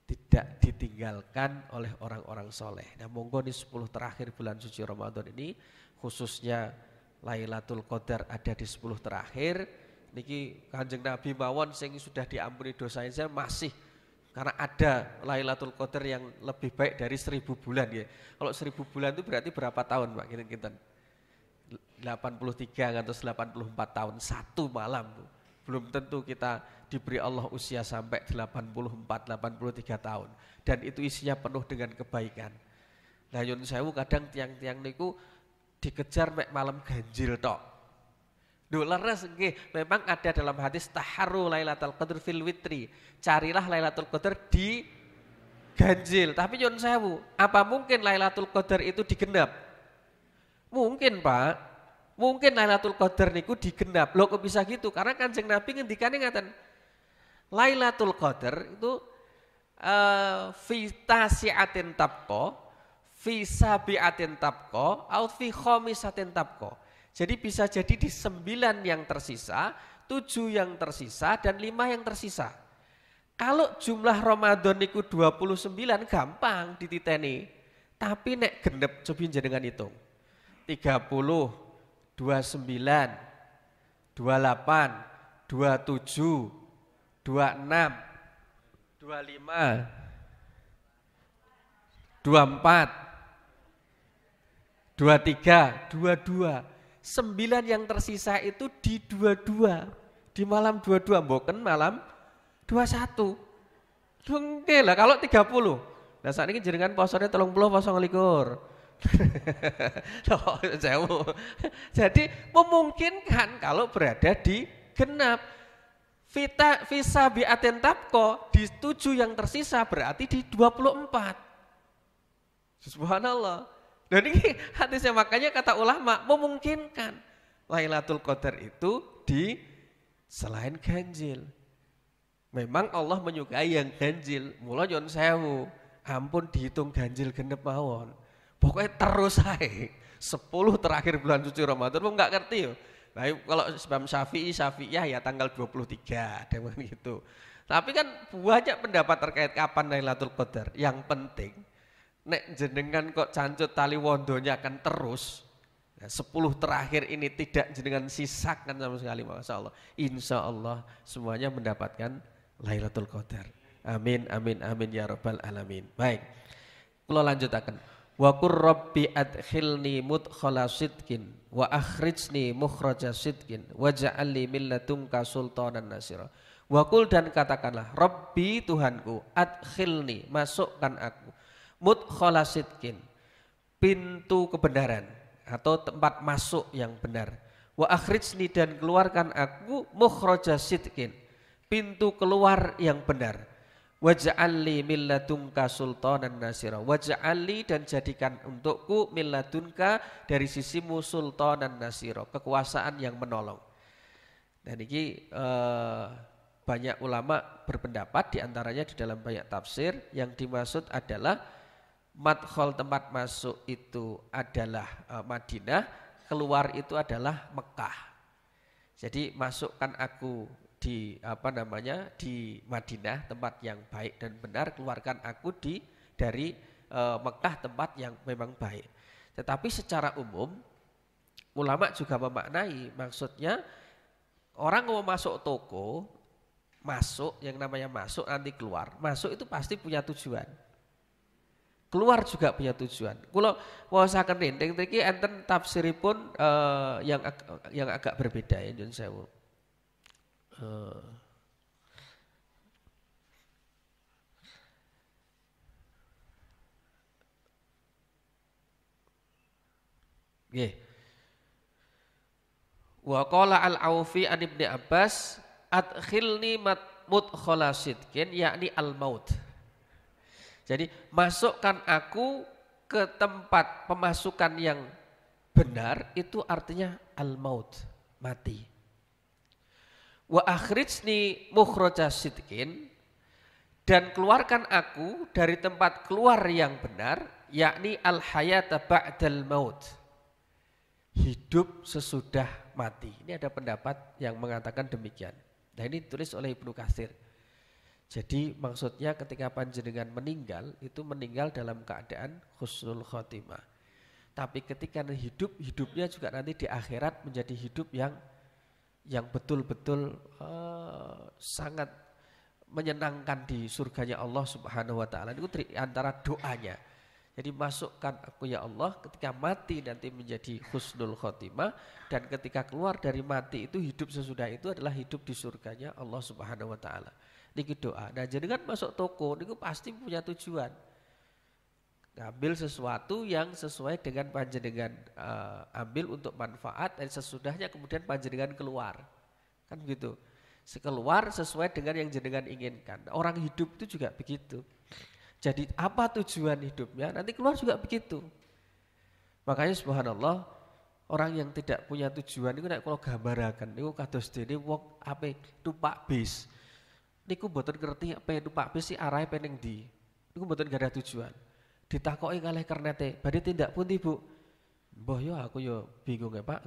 tidak ditinggalkan oleh orang-orang soleh. Nah monggo di 10 terakhir bulan suci Ramadan ini, khususnya Lailatul Qadar ada di 10 terakhir. Niki Kanjeng Nabi mawon sing sudah diampuni dosanya saya masih, karena ada Lailatul Qadar yang lebih baik dari 1000 bulan ya. Kalau 1000 bulan itu berarti berapa tahun Pak? Kinten 83 atau 84 tahun satu malam. Belum tentu kita diberi Allah usia sampai 84, 83 tahun. Dan itu isinya penuh dengan kebaikan. Nah nyun sewu kadang tiang-tiang niku dikejar mek malam ganjil tok. Duh leres nggih, memang ada dalam hadis taharru Lailatul Qadar fil witri. Carilah Lailatul Qadar di ganjil. Tapi nyun sewu, apa mungkin Lailatul Qadar itu digenap? Mungkin Pak. Mungkin Lailatul Qadar niku digenap. Loh kok bisa gitu? Karena Kanjeng Nabi ngendikane ngaten. Lailatul Qadar itu fi tasi'atin tabqa, fi sabi'atin tabqa, au fi khamisatin tabqa. Jadi bisa jadi di 9 yang tersisa, 7 yang tersisa, dan 5 yang tersisa. Kalau jumlah Ramadan niku 29 gampang dititeni. Tapi nek genep coba jenengan hitung. 30, 29, 28, 27, 26, 25, 24, 23, 22. 9 yang tersisa itu di 22, di malam 22, mboken malam 21. Oke lah kalau 30. Nah saat ini jenengan posone 30 poso ngelikur. Jadi memungkinkan kalau berada di genap. Visa bi'atin tabqa di 7 yang tersisa berarti di 24. Subhanallah. Dan ini hadisnya, makanya kata ulama memungkinkan Lailatul Qadar itu di selain ganjil. Memang Allah menyukai yang ganjil. Mula nyuwun sewu, ampun dihitung ganjil genep mawon. Pokoknya terus ae. 10 terakhir bulan suci Ramadan, mau nggak ngerti yo. Nah, kalau Imam Syafi'iyah ya tanggal 23, dengan gitu. Tapi kan banyak pendapat terkait kapan Lailatul Qadar. Yang penting nek jenengan kok cancut tali wondonya akan terus. Nah, 10 terakhir ini tidak jenengan sisakan sama sekali, Masya Allah. Insya Allah semuanya mendapatkan Lailatul Qadar. Amin, amin, amin ya rabbal alamin. Baik, kula lanjutaken. Wa qur rabbi adkhilni mudkhala sidqin wa akhrijni mukhraja sidqin waj'alni min ladunka sultanan nasira. Wa qul, dan katakanlah, Rabbi Tuhanku, adkhilni, masukkan aku, mudkhala sidqin, pintu kebenaran atau tempat masuk yang benar. Wa akhrijni, dan keluarkan aku, mukhraja sidqin, pintu keluar yang benar. Waj'alni min ladunka sultanan nasira. Waj'alni, dan jadikan untukku, min ladunka, dari sisimu, sultanan nasira, kekuasaan yang menolong. Dan ini banyak ulama berpendapat, diantaranya di dalam banyak tafsir, yang dimaksud adalah madkhol, tempat masuk itu adalah Madinah, keluar itu adalah Mekah. Jadi masukkan aku di di Madinah, tempat yang baik dan benar, keluarkan aku dari Mekah, tempat yang memang baik. Tetapi secara umum ulama juga memaknai, maksudnya orang mau masuk toko, masuk, yang namanya masuk nanti keluar, masuk itu pasti punya tujuan, keluar juga punya tujuan. Kalau wawasaken rinding iki enten tafsiripun yang agak berbeda ya nyuwun sewu. Nggih. Wa qala al-Aufi an Ibnu Abbas adkhilni mudkhala sidqin, yakni al-maut. Jadi masukkan aku ke tempat pemasukan yang benar, itu artinya al-maut, mati. Wa akhrijni mukhraja sidqin, dan keluarkan aku dari tempat keluar yang benar, yakni al-hayata ba'dal maut, hidup sesudah mati. Ini ada pendapat yang mengatakan demikian. Nah, ini ditulis oleh Ibnu Katsir. Jadi maksudnya ketika panjenengan meninggal, itu meninggal dalam keadaan husnul khotimah. Tapi ketika hidup, hidupnya juga nanti di akhirat menjadi hidup yang betul-betul sangat menyenangkan di surganya Allah Subhanahu wa taala. Itu antara doanya. Jadi masukkan aku ya Allah, ketika mati nanti menjadi husnul khotimah, dan ketika keluar dari mati itu hidup sesudah itu adalah hidup di surganya Allah Subhanahu wa taala. Niki doa. Nah, jenengan masuk toko niku pasti punya tujuan. Ambil sesuatu yang sesuai dengan panjenengan ambil untuk manfaat, dan sesudahnya kemudian panjenengan keluar. Kan begitu. Keluar sesuai dengan yang jenengan inginkan. Orang hidup itu juga begitu. Jadi apa tujuan hidupnya, nanti keluar juga begitu. Makanya subhanallah, orang yang tidak punya tujuan itu nek kula gambaraken niku kados dene wong ape numpak bis. Niku mboten ngerti ape numpak bis si arahe pening ndi. Niku mboten gadah tujuan. Ditakoki kalih kernete, badhe tindak pundi, Bu? Mbah yo aku yo bingung ya, Pak.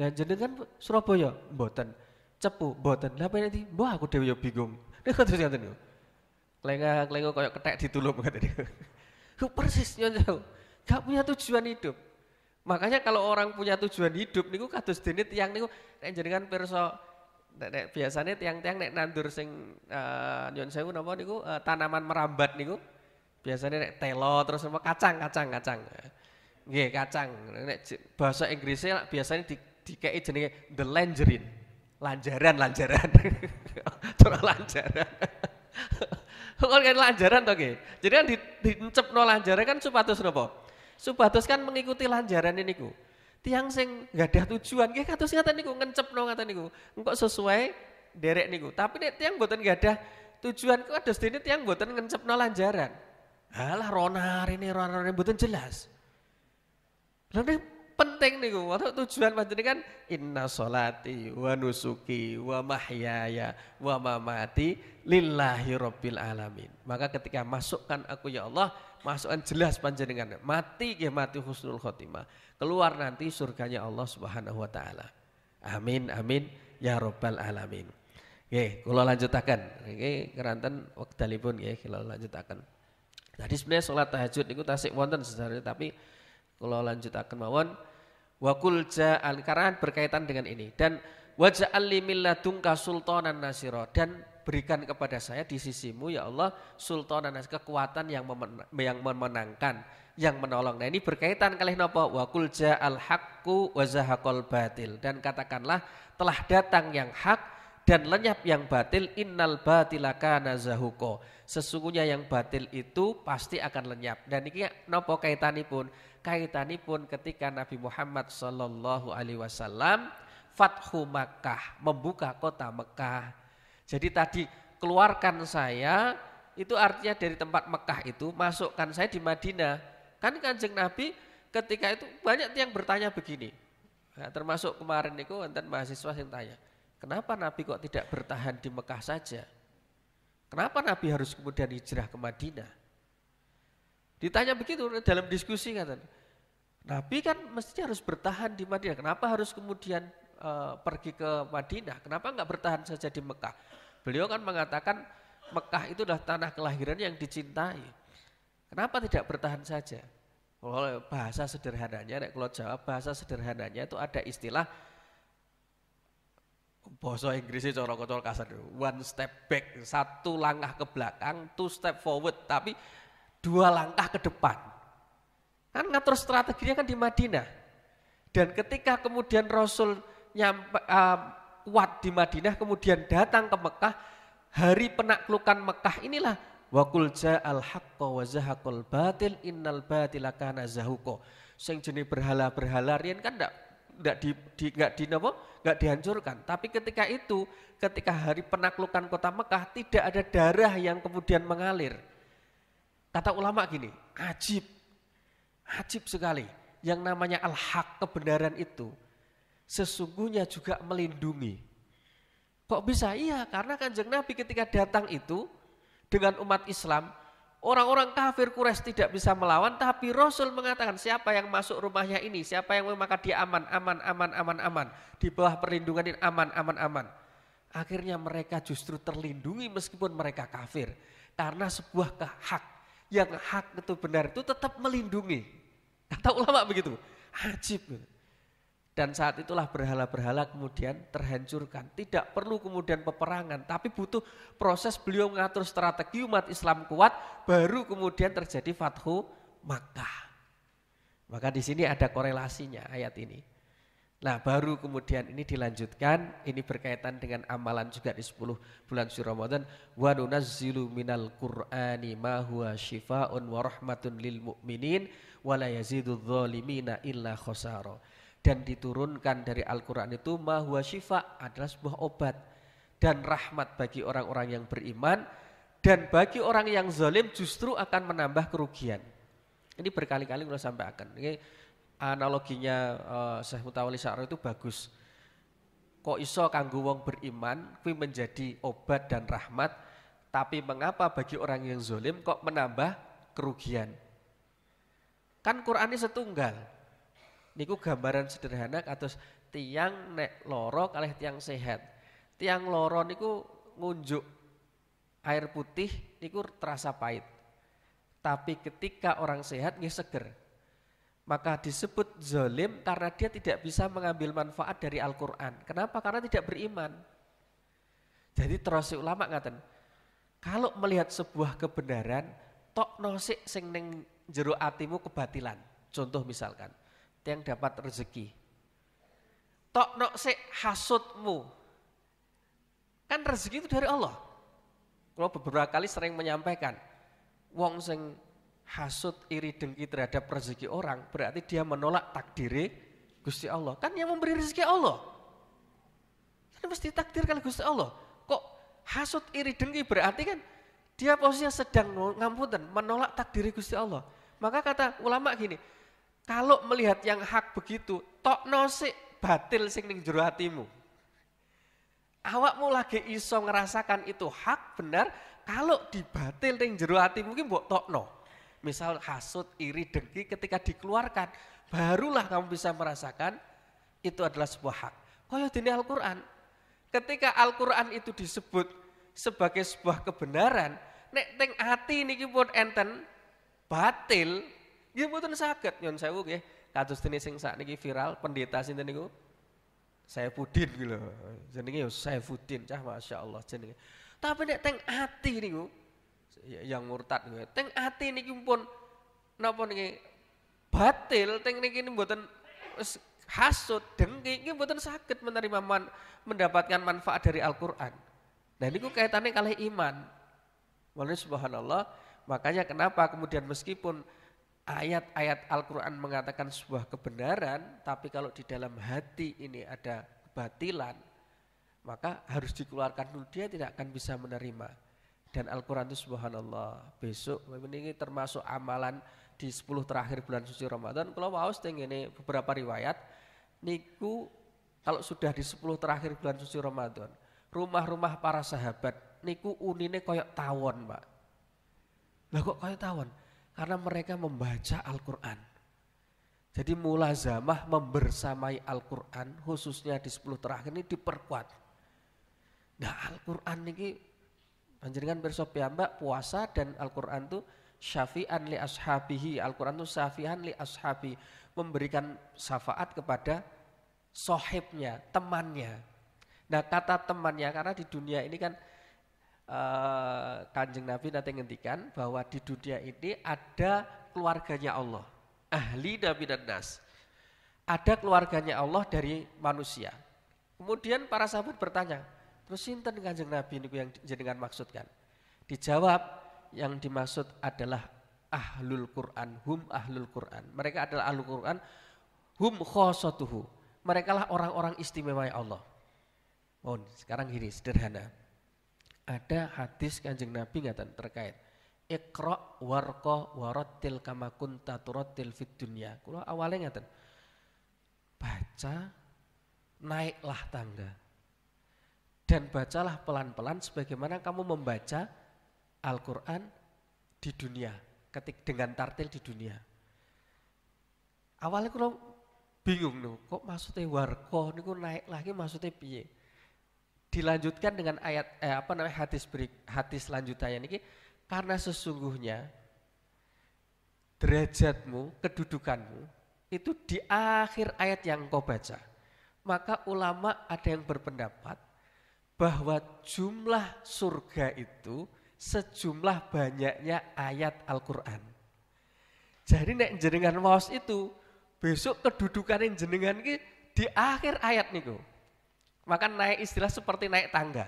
Lah jenengan Surabaya? Mboten. Cepu? Mboten. Lah pengen ndi? Mbah aku dhewe yo bingung. Niku terus ngoten niku. Klengah-klengah kayak ketek ditulup katanya. Persis nyonjau. Gak punya tujuan hidup. Makanya kalau orang punya tujuan hidup niku kados dene tiyang niku nek jenengan pirsa nek biasane tiyang-tiyang nek nandur sing nyon sewu napa niku tanaman merambat niku biasanya nek telo terus sama kacang. Nggih, kacang. Nek bahasa Inggrisnya biasanya dikei jenenge the lanjarin. Lanjaran. Cara lanjaran. Kok kan lanjaran to nggih. Jadi kan diencepno lanjaran kan supados napa? Supados kan mengikuti lanjaran niku. Tiang sing gadah tujuan nggih kados ngaten niku ngencepno ngaten niku. Engko sesuai derek niku. Tapi nek tiang mboten gadah tujuan ku kados dene tiang mboten ngencepno lanjaran. Alah ronare mboten jelas. Nanti penting nih, waktu tujuan panjenengan inna sholati wa nusuki wa mahyaya wa mamati lillahi rabbil alamin. Maka ketika masukkan aku ya Allah, masukkan jelas panjenengan. Mati ya mati husnul khotimah. Keluar nanti surganya Allah Subhanahu wa taala. Amin amin ya rabbal alamin. Nggih, kula lanjutaken. Niki keranten wekdalipun nggih kula lanjutaken. Tadi sebenarnya salat tahajud niku tasik wonten sebenarnya, tapi kula lanjutaken mawon. Wa qul ja'al, karena berkaitan dengan ini, dan waja'al li min ladunka sultanan nasira, dan berikan kepada saya di sisimu ya Allah sultanan nasira, kekuatan yang memenangkan, yang menolong. Nah ini berkaitan kalih napa? Wa qul ja'al haqqu wa zahaqal batil, dan katakanlah telah datang yang hak dan lenyap yang batil, innal batila kana zahuqa, sesungguhnya yang batil itu pasti akan lenyap. Dan ini napa kaitanipun? Kaitanipun ketika Nabi Muhammad sallallahu alaihi wasallam Fathu Makkah, membuka kota Mekah. Jadi tadi keluarkan saya itu artinya dari tempat Mekah itu, masukkan saya di Madinah. Kan Kanjeng Nabi ketika itu banyak yang bertanya begini. Nah, termasuk kemarin itu wonten mahasiswa yang tanya, kenapa Nabi kok tidak bertahan di Mekah saja? Kenapa Nabi harus kemudian hijrah ke Madinah? Ditanya begitu dalam diskusi, katanya, Nabi kan mestinya harus bertahan di Madinah. Kenapa harus kemudian pergi ke Madinah? Kenapa enggak bertahan saja di Mekah? Beliau kan mengatakan Mekah itu adalah tanah kelahiran yang dicintai. Kenapa tidak bertahan saja? Kalau bahasa sederhananya, kalau jawab bahasa sederhananya itu ada istilah bahasa Inggrisnya coro-coro kasar, one step back, satu langkah ke belakang, two step forward, tapi dua langkah ke depan. Kan ngatur strateginya kan di Madinah. Dan ketika kemudian Rasul kuat di Madinah, kemudian datang ke Mekah, hari penaklukan Mekah inilah wa qul ja'al haqqa wa zahaqal batil innal batila kana zahuqa. Sing jenenge berhala-berhala riyen kan enggak dihancurkan. Tapi ketika itu, ketika hari penaklukan kota Mekah, tidak ada darah yang kemudian mengalir. Kata ulama gini, ajib sekali. Yang namanya al-haq, kebenaran itu sesungguhnya juga melindungi. Kok bisa? Iya, karena Kanjeng Nabi ketika datang itu dengan umat Islam, orang-orang kafir Quraisy tidak bisa melawan, tapi Rasul mengatakan siapa yang masuk rumahnya ini, siapa yang maka dia aman. Di bawah perlindungan ini aman. Akhirnya mereka justru terlindungi meskipun mereka kafir. Karena sebuah hak, yang hak itu benar itu tetap melindungi. Kata ulama begitu, ajib. Dan saat itulah berhala-berhala kemudian terhancurkan. Tidak perlu kemudian peperangan, tapi butuh proses beliau mengatur strategi umat Islam kuat, baru kemudian terjadi Fathu Makkah. Maka di sini ada korelasinya ayat ini. Nah baru kemudian ini dilanjutkan, ini berkaitan dengan amalan juga di 10 bulan suci Ramadan. Wa nunazzilu minal Qur'ani ma huwa syifaa'un wa rahmatun lil mu'minin wa la yazidudz zalimina illa khasara. Dan diturunkan dari Al-Quran itu ma huwa syifa' adalah sebuah obat dan rahmat bagi orang-orang yang beriman, dan bagi orang yang zalim justru akan menambah kerugian. Ini berkali-kali saya sampaikan. Ini analoginya Syekh Mutawalli Sya'rawi itu bagus. Kok iso kanggo wong beriman kuwi menjadi obat dan rahmat, tapi mengapa bagi orang yang zalim kok menambah kerugian? Kan Quran ini setunggal. Niku gambaran sederhana kados tiang nek loro kalih tiang sehat. Tiang loro niku ngunjuk air putih niku terasa pahit. Tapi ketika orang sehat nggih seger. Maka disebut zalim karena dia tidak bisa mengambil manfaat dari Al-Quran. Kenapa? Karena tidak beriman. Jadi terus ulama ngaten, kalau melihat sebuah kebenaran, tok nosik sing ning jero atimu kebatilan. Contoh misalkan, yang dapat rezeki. Tok nosik hasudmu. Kan rezeki itu dari Allah. Kalau beberapa kali sering menyampaikan, wong sing hasud iri dengki terhadap rezeki orang, berarti dia menolak takdire Gusti Allah. Kan yang memberi rezeki Allah. Kan mesti takdirkan Gusti Allah. Kok hasud iri dengki berarti kan dia posisinya sedang ngapunten menolak takdire Gusti Allah. Maka kata ulama gini, Kalau melihat yang hak begitu, tokno sik batil sing ning jero atimu. Awakmu lagi iso ngerasakan itu hak benar, kalau dibatil ning jero atimu ki mbok tokno. Misal hasud, iri, dengki ketika dikeluarkan, barulah kamu bisa merasakan itu adalah sebuah hak. Kaya dene Al-Qur'an. Ketika Al-Qur'an itu disebut sebagai sebuah kebenaran, nek teng ati niki pun enten batil, nggih mboten saged nyon sewu nggih. Kados dene sing sakniki viral pendeta sinten niku? Saifuddin gitu lho. Jenenge ya Saifuddin, cah masyaallah jenenge. Tapi nek teng ati niku yang murtad niku, teng ati niki pun napa niki batil, teng niki mboten hasud, dengki niki mboten saged menerima mendapatkan manfaat dari Al-Qur'an. Nah niku kaitannya kalih iman. Wallah subhanallah, makanya kenapa kemudian meskipun ayat-ayat Al-Quran mengatakan sebuah kebenaran, tapi kalau di dalam hati ini ada kebatilan, maka harus dikeluarkan dulu, dia tidak akan bisa menerima. Dan Al-Quran itu subhanallah, besok ini termasuk amalan di 10 terakhir bulan suci Ramadan. Kalau waos ini beberapa riwayat, niku kalau sudah di 10 terakhir bulan suci Ramadan, rumah-rumah para sahabat, niku unine koyok tawon, Pak. Lah kok koyok tawon? Karena mereka membaca Al-Quran. Jadi mulazamah membersamai Al-Quran khususnya di 10 terakhir ini diperkuat. Nah Al-Quran ini panjenengan pirsa piyambak puasa dan Al-Quran itu syafi'an li ashabihi. Al-Quran itu syafi'an li ashabi, memberikan syafaat kepada sohibnya, temannya. Nah kata temannya karena di dunia ini kan Kanjeng Nabi nanti ngendikan bahwa di dunia ini ada keluarganya Allah, ahli Nabi dan Nas, ada keluarganya Allah dari manusia. Kemudian para sahabat bertanya, terus sinten Kanjeng Nabi ini yang jenengan maksudkan? Dijawab, yang dimaksud adalah ahlul Quran, hum ahlul Quran. Mereka adalah ahlul Quran, hum khosotuhu. Mereka lah orang-orang istimewa Allah. Oh, sekarang gini sederhana. Ada hadis Kanjeng Nabi ngaten terkait Iqra warqa warattil kama kunta turattil fid dunya. Kula awale ngaten. Baca, naiklah tangga. Dan bacalah pelan-pelan sebagaimana kamu membaca Al-Qur'an di dunia, dengan tartil di dunia. Awalnya kula bingung nih, kok maksudnya warqa niku naik lagi maksudnya piye? Dilanjutkan dengan ayat hadis lanjutannya niki, karena sesungguhnya derajatmu, kedudukanmu itu di akhir ayat yang kau baca. Maka ulama ada yang berpendapat bahwa jumlah surga itu sejumlah banyaknya ayat Al-Qur'an. Jadi nek jenengan waos itu besok kedudukan jenengan ki di akhir ayat niku. Maka naik istilah seperti naik tangga.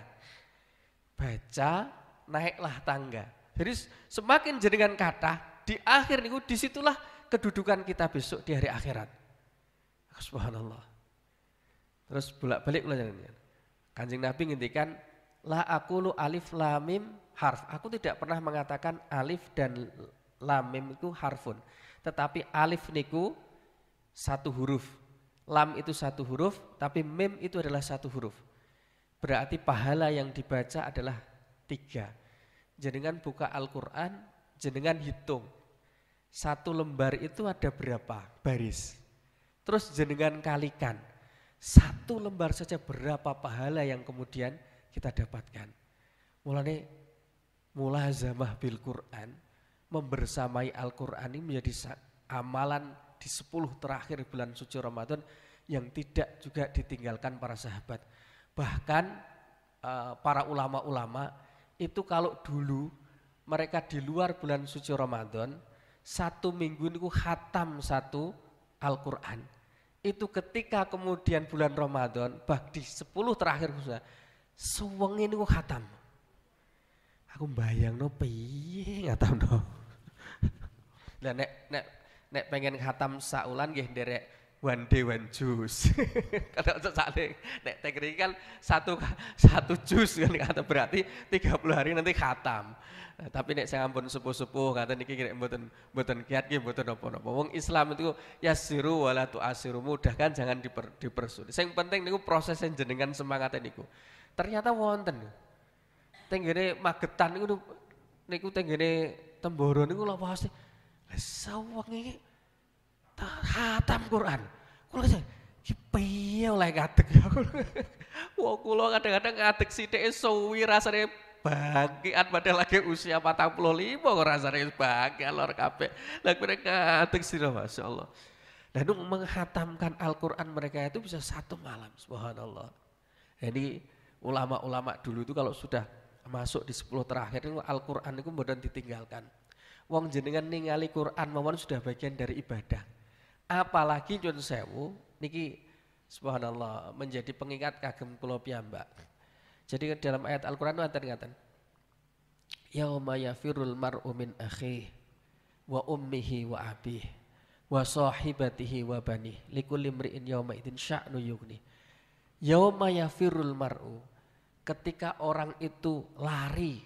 Baca, naiklah tangga. Jadi semakin jenengan kata, di akhir niku disitulah kedudukan kita besok di hari akhirat. Subhanallah. Terus bolak-balik ulangan. Kanjeng Nabi ngendikan, la aqulu alif lam mim harf. Aku tidak pernah mengatakan alif dan lam mim itu harfun. Tetapi alif niku satu huruf. Lam itu satu huruf, tapi mim itu adalah satu huruf. Berarti pahala yang dibaca adalah 3. Jenengan buka Al-Quran, jenengan hitung. 1 lembar itu ada berapa baris. Terus jenengan kalikan. 1 lembar saja berapa pahala yang kemudian kita dapatkan. Mulane mulazamah bil Quran, membersamai Al-Quran ini menjadi amalan di 10 terakhir bulan suci Ramadan yang tidak juga ditinggalkan para sahabat. Bahkan para ulama-ulama itu kalau dulu mereka di luar bulan suci Ramadan 1 minggu itu khatam 1 Al-Quran. Itu ketika kemudian bulan Ramadan di 10 terakhir suwengi niku khatam. Aku mbayangno piye ngatamno. Lah nek pengen khatam saulan nggih nderek one day one juice. Kalau sakne nek teh iki kan satu jus kan kata berarti 30 hari nanti khatam. Nah, tapi nek saya ampun sepuh-sepuh kata niki kira mboten kiat nggih mboten napa-napa. Wong Islam itu yasiru wala tu'asiru, mudahkan jangan dipersulit. Sing penting niku proses jenengan semangat niku. Ternyata wonten. Tenggene Magetan niku tenggene Temboro niku lha pasti sawengi khatam Quran. Kula iki piye oleh ngadeg ya. Wong kula kadang-kadang ngadeg sithike suwi rasane bagian padahal lagi usia 45 kok rasane bagian lor kabeh. Lah kira ngadeg sira masyaallah. Lah nu menghatamkan Al-Qur'an mereka itu bisa 1 malam, subhanallah. Jadi ulama-ulama dulu itu kalau sudah masuk di 10 terakhir itu Al-Qur'an itu mboten ditinggalkan. Wong jenengan ningali Quran mawon sudah bagian dari ibadah. Apalagi nyun sewu niki subhanallah menjadi pengingat kagem kula piyambak. Jadi dalam ayat Al-Qur'an wonten ngaten. Yauma yafirul mar'u min akhihi wa ummihi wa abihi wa sahibatihi wa banihi likulli imri'in yauma idzin sya'nu yughni. Yauma yafirul mar'u, ketika orang itu lari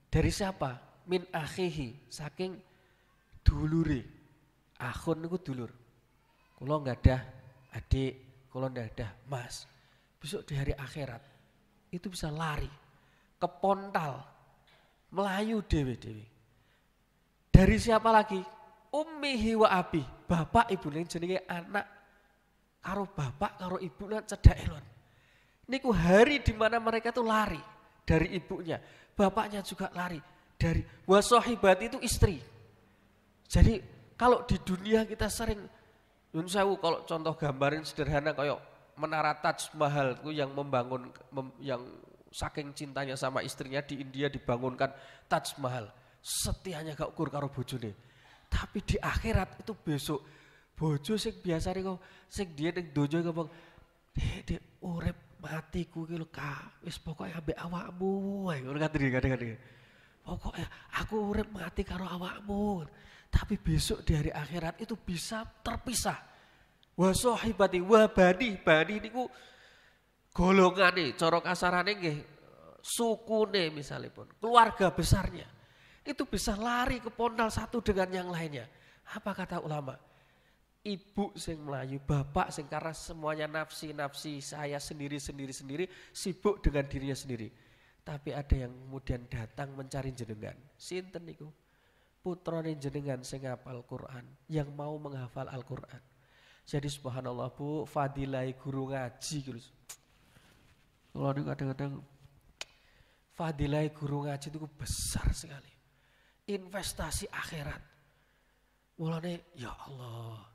dari siapa? Min akhihi, saking dulure. Akhun niku dulur. Kula nggadah adik, kula nggadah mas. Besok di hari akhirat itu bisa lari, kepontal, melayu dewe-dewe. Dari siapa lagi? Ummihi wa abi, bapak ibu ning jenenge anak karo bapak karo ibu lan cedhak elon. Niku hari di mana mereka tuh lari dari ibunya, bapaknya juga lari dari wasohibat itu istri. Jadi kalau di dunia kita sering Yun sewu kalau contoh gambarin sederhana kayak menara Taj Mahal itu yang yang saking cintanya sama istrinya di India dibangunkan Taj Mahal, setianya gak ukur karo bojone. Tapi di akhirat itu besok bojo sing biasane kok sing dia ning donya ngomong, "Dek, urip matiku iki lho Kak, wis pokoke ambek awakmu wae." Ngono kadang-kadang. Pokoknya aku urip mati karo awakmu. Tapi besok di hari akhirat itu bisa terpisah. Wa sahibati wa bani niku golongane, cara kasarane nggih sukune misalipun, keluarga besarnya. Itu bisa lari ke pondal satu dengan yang lainnya. Apa kata ulama? Ibu sing melayu, bapak sing karena semuanya nafsi saya sendiri sibuk dengan dirinya sendiri. Tapi ada yang kemudian datang mencari jenengan. Sinten niku? Putrane jenengan sing hafal Quran, yang mau menghafal Al-Quran. Jadi subhanallah Bu, fadilai guru ngaji gitu. Kalau kadang-kadang fadilai guru ngaji itu besar sekali. Investasi akhirat. Mulane ya Allah.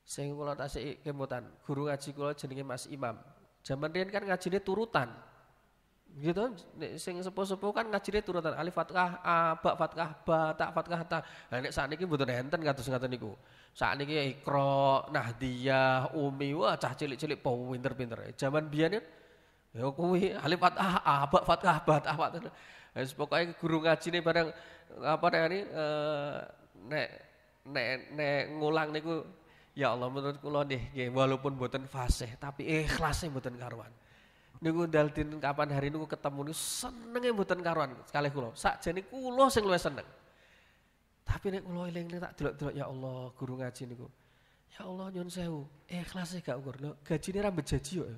Sing kula tasih kemutan, guru ngaji kula jenenge Mas Imam. Zaman riyen kan ngajine turutan. Gitu, sing sepuh-sepuh kan ngajine turutan alif fathah a, ba fathah ba, ta fathah ta. Lah nek sakniki mboten enten kados ngaten niku. Sakniki Iqra, Nahdiyah, Umi, wah cah cilik-cilik pinter-pinter. Zaman biyen ya kuwi alif fathah a, ba fathah ba, ta fathah. Wis pokoke guru ngajine bareng apa nek ngulang niku ya Allah menurut kula nggih walaupun mboten fasih tapi ikhlasé mboten karuan. Niku daltin kapan hari niku ketemu niku senenge mboten karuan sekali kula. Sakjane kula sing luwih seneng. Tapi nek kula eling tak delok-delok ya Allah guru ngaji niku. Ya Allah nyun sewu, ikhlas gak ukur. Lho gajine ra bejaji kok.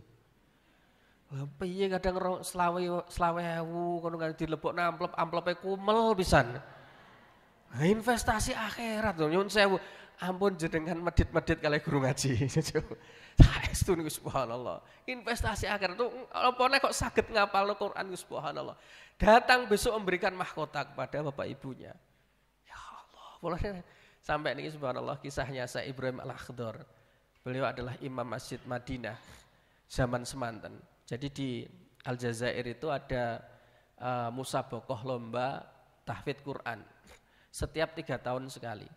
Lah piye kadang 20.000 ngono kan dilebokno amplope kumel pisan. Investasi akhirat lho nyun sewu. Ampun jenengan medit-medit kali guru ngaji. Saestu niku subhanallah. Investasi akhirat itu apa nek kok saged ngapalno Quran subhanallah. Datang besok memberikan mahkota kepada bapak ibunya. Ya Allah, boleh sampai niki subhanallah kisahnya Syekh Ibrahim Al-Akhdar. Beliau adalah imam Masjid Madinah zaman semanten. Jadi di Aljazair itu ada musabaqah lomba tahfidz Quran. Setiap 3 tahun sekali.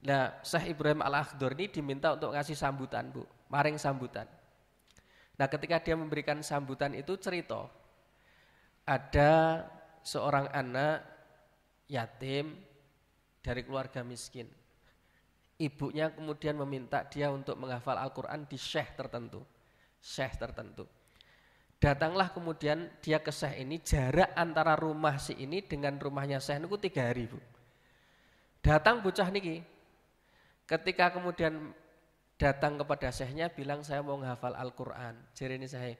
Nah, Syekh Ibrahim Al-Akhdar ini diminta untuk ngasih sambutan, Bu. Maring sambutan. Nah, ketika dia memberikan sambutan itu cerita. Ada seorang anak yatim dari keluarga miskin. Ibunya kemudian meminta dia untuk menghafal Al-Quran di syekh tertentu. Datanglah kemudian dia ke syekh ini, jarak antara rumah si ini dengan rumahnya syekh itu 3 hari, Bu. Datang bocah niki, ketika kemudian datang kepada syekhnya bilang saya mau menghafal Al-Quran. Jadi ini saya,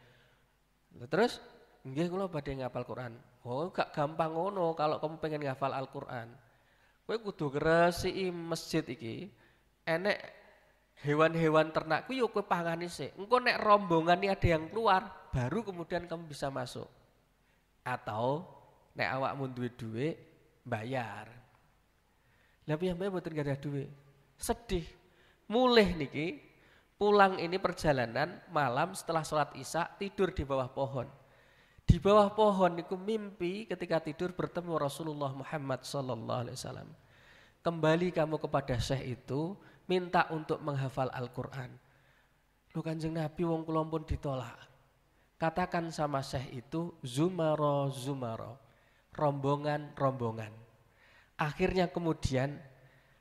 terus nggih kula badhe ngapal Quran. Oh, gak gampang ngono kalau kamu pengen ngafal Al-Quran. Kowe kudu ngresiki masjid iki. Enek hewan-hewan ternak ku yo kowe pangani sik. Engko nek rombongan ini ada yang keluar, baru kemudian kamu bisa masuk. Atau nek awakmu duwe dhuwit, bayar. Lah piyambake mboten gadah dhuwit. Sedih. Mulih niki pulang ini perjalanan malam setelah sholat isya tidur di bawah pohon. Di bawah pohon niku mimpi ketika tidur bertemu Rasulullah Muhammad sallallahu alaihi wasallam. Kembali kamu kepada syekh itu, minta untuk menghafal Al-Quran. Lu Kanjeng Nabi wong kula pun ditolak. Katakan sama syekh itu zumaro, rombongan. Akhirnya kemudian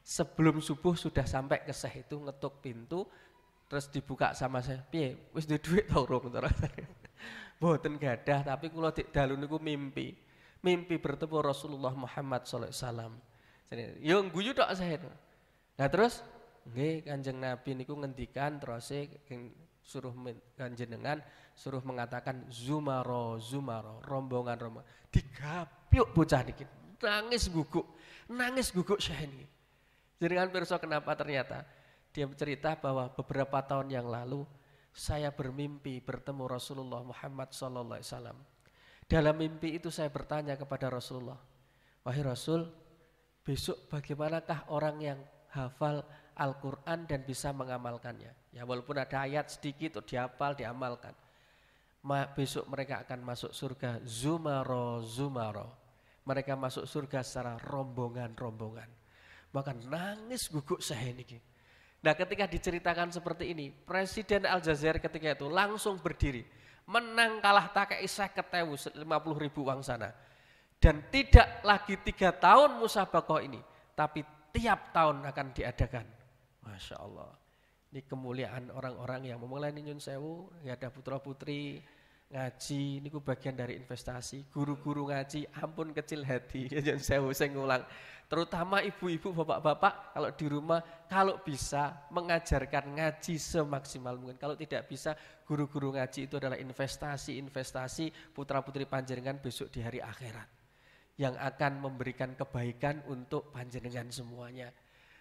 sebelum subuh sudah sampai ke syekh itu, ngetuk pintu, terus dibuka sama saya. Piye, wis duwe dhuwit ta urung? Mboten gadah, tapi kula dik dalu niku mimpi bertemu Rasulullah Muhammad sallallahu alaihi wasallam. Yo guyu tok saya. Nah terus nggih Kanjeng Nabi niku ngendikan terus suruh kanjenengan suruh mengatakan zumaro, rombongan. Digapyuk bocah niki. Nangis guguk syekh niki. Jenengan pirsa kenapa ternyata dia cerita bahwa beberapa tahun yang lalu saya bermimpi bertemu Rasulullah Muhammad sallallahu alaihi wasallam. Dalam mimpi itu saya bertanya kepada Rasulullah, wahai Rasul, besok bagaimanakah orang yang hafal Al-Quran dan bisa mengamalkannya? Ya walaupun ada ayat sedikit untuk dihafal, diamalkan. Besok mereka akan masuk surga zumaro. Mereka masuk surga secara rombongan. Maka nangis guguk saya niki. Nah ketika diceritakan seperti ini, Presiden Aljazair ketika itu langsung berdiri. Menang kalah tak kayak 50.000 uang sana. Dan tidak lagi 3 tahun musabakoh ini, tapi tiap tahun akan diadakan. Masya Allah. Ini kemuliaan orang-orang yang memelayani nyun sewu, ya ada putra-putri, ngaji, ini bagian dari investasi. Guru-guru ngaji, ampun kecil hati, ya nyun sewu saya ngulang. Terutama ibu-ibu, bapak-bapak kalau di rumah, kalau bisa mengajarkan ngaji semaksimal mungkin. Kalau tidak bisa, guru-guru ngaji itu adalah investasi putra-putri panjenengan besok di hari akhirat. Yang akan memberikan kebaikan untuk panjenengan semuanya.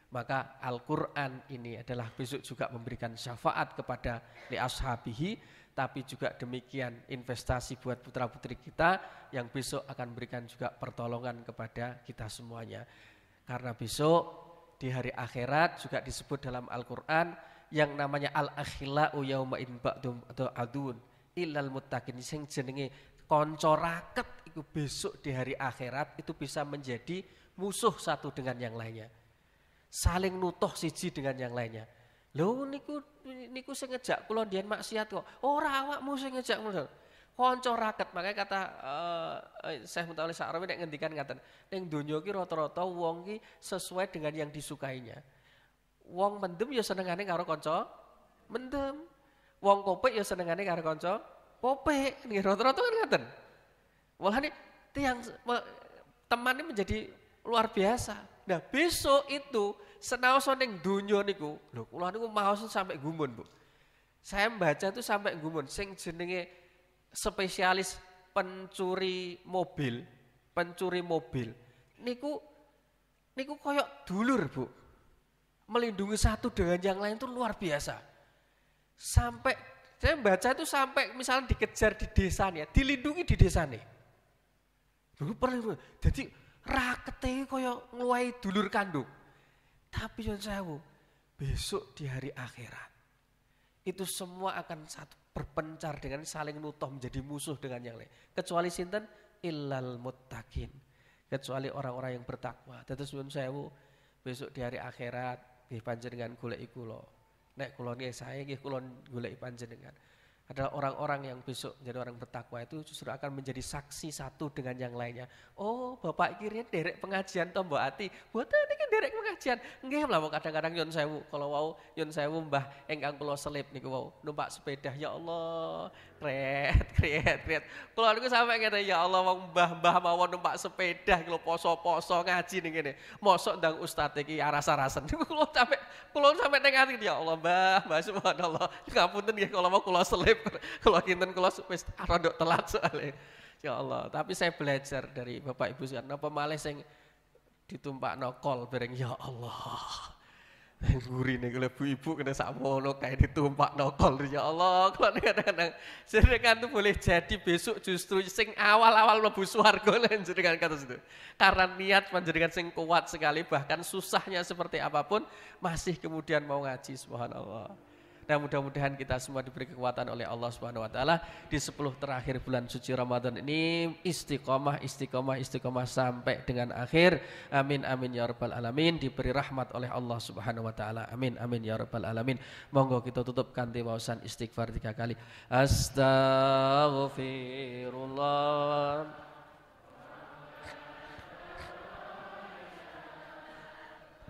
Maka Al-Quran ini adalah besok juga memberikan syafaat kepada li ashabihi, tapi juga demikian investasi buat putra-putri kita yang besok akan memberikan juga pertolongan kepada kita semuanya. Karena besok di hari akhirat juga disebut dalam Al-Quran yang namanya al-akhila'u yauma'in ba'dum atau adun illal muttaqin, sing jenenge kanca raket itu besok di hari akhirat itu bisa menjadi musuh satu dengan yang lainnya. Saling nutuh siji dengan yang lainnya. Lho niku sing ngejak kula ndiyen maksiat kok. Ora awakmu sing ngejak ngono. Kanca raket, makanya kata Syekh Mutawalli Sa'rawi nek ngendikan ngaten, ning donya iki rata-rata wong ki sesuai dengan yang disukainya. Wong mendem ya senengane karo kanca mendem. Wong kopek ya senengane karo kanca kopek. Nggih rata-rata kan ngaten. Walane tiang temannya menjadi luar biasa. Nah besok itu senaosa ning donya niku, lho kula niku maos sampai gumun, Bu. Saya membaca itu sampai gumun sing jenenge spesialis pencuri mobil. Niku koyok dulur, Bu. Melindungi satu dengan yang lain itu luar biasa. Sampai saya membaca itu sampai misalnya dikejar di desanya, dilindungi di desanya. Jadi rakete koyok ngluwahi dulur kandung. Tapi yang sewu, besok di hari akhirat itu semua akan satu berpencar dengan saling nutuh menjadi musuh dengan yang lain. Kecuali sinten illal muttaqin. Kecuali orang-orang yang bertakwa. Dados nyuwun sewu, besok di hari akhirat nggih panjenengan goleki kula. Nek kula nggih sae nggih kula goleki panjenengan. Ada orang-orang yang besok menjadi orang bertakwa itu justru akan menjadi saksi satu dengan yang lainnya. Oh, Bapak kirian derek pengajian toh Mbak Ati. Mboten niki derek pengajian. Nggih lah kadang-kadang nyun sewu. Kalau wau nyun sewu Mbah ingkang kula selip niku wau numpak sepeda ya Allah. Kret. Kula niku sampe ngene ya Allah wong Mbah mawon numpak sepeda kula poso-poso ngaji ning kene. Mosok ndang ustaz iki aras-arasen. Kula sampe ning ati ya Allah Mbah subhanallah. Ngapunten nggih kula mau kula selip. Kalau kinten kula wis rada telat soalnya. Ya Allah, tapi saya belajar dari Bapak Ibu sekalian napa malih sing ditumpakno kol bareng ya Allah. Gurine kula ibu kena sakmono kae ditumpakno kol ya Allah. Kalau kadang-kadang jenengan itu boleh jadi besok justru sing awal-awal mlebu swarga jenengan kados itu. Karena niat panjenengan sing kuat sekali bahkan susahnya seperti apapun masih kemudian mau ngaji subhanallah. Nah mudah-mudahan kita semua diberi kekuatan oleh Allah Subhanahu Wa Taala di 10 terakhir bulan suci Ramadan ini istiqomah sampai dengan akhir. Amin amin ya rabbal alamin. Diberi rahmat oleh Allah Subhanahu Wa Taala. Amin amin ya rabbal alamin. Monggo kita tutup kanthi waosan istighfar 3 kali. Astaghfirullah.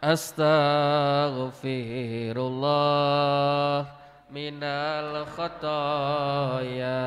Astaghfirullah minal khotoya.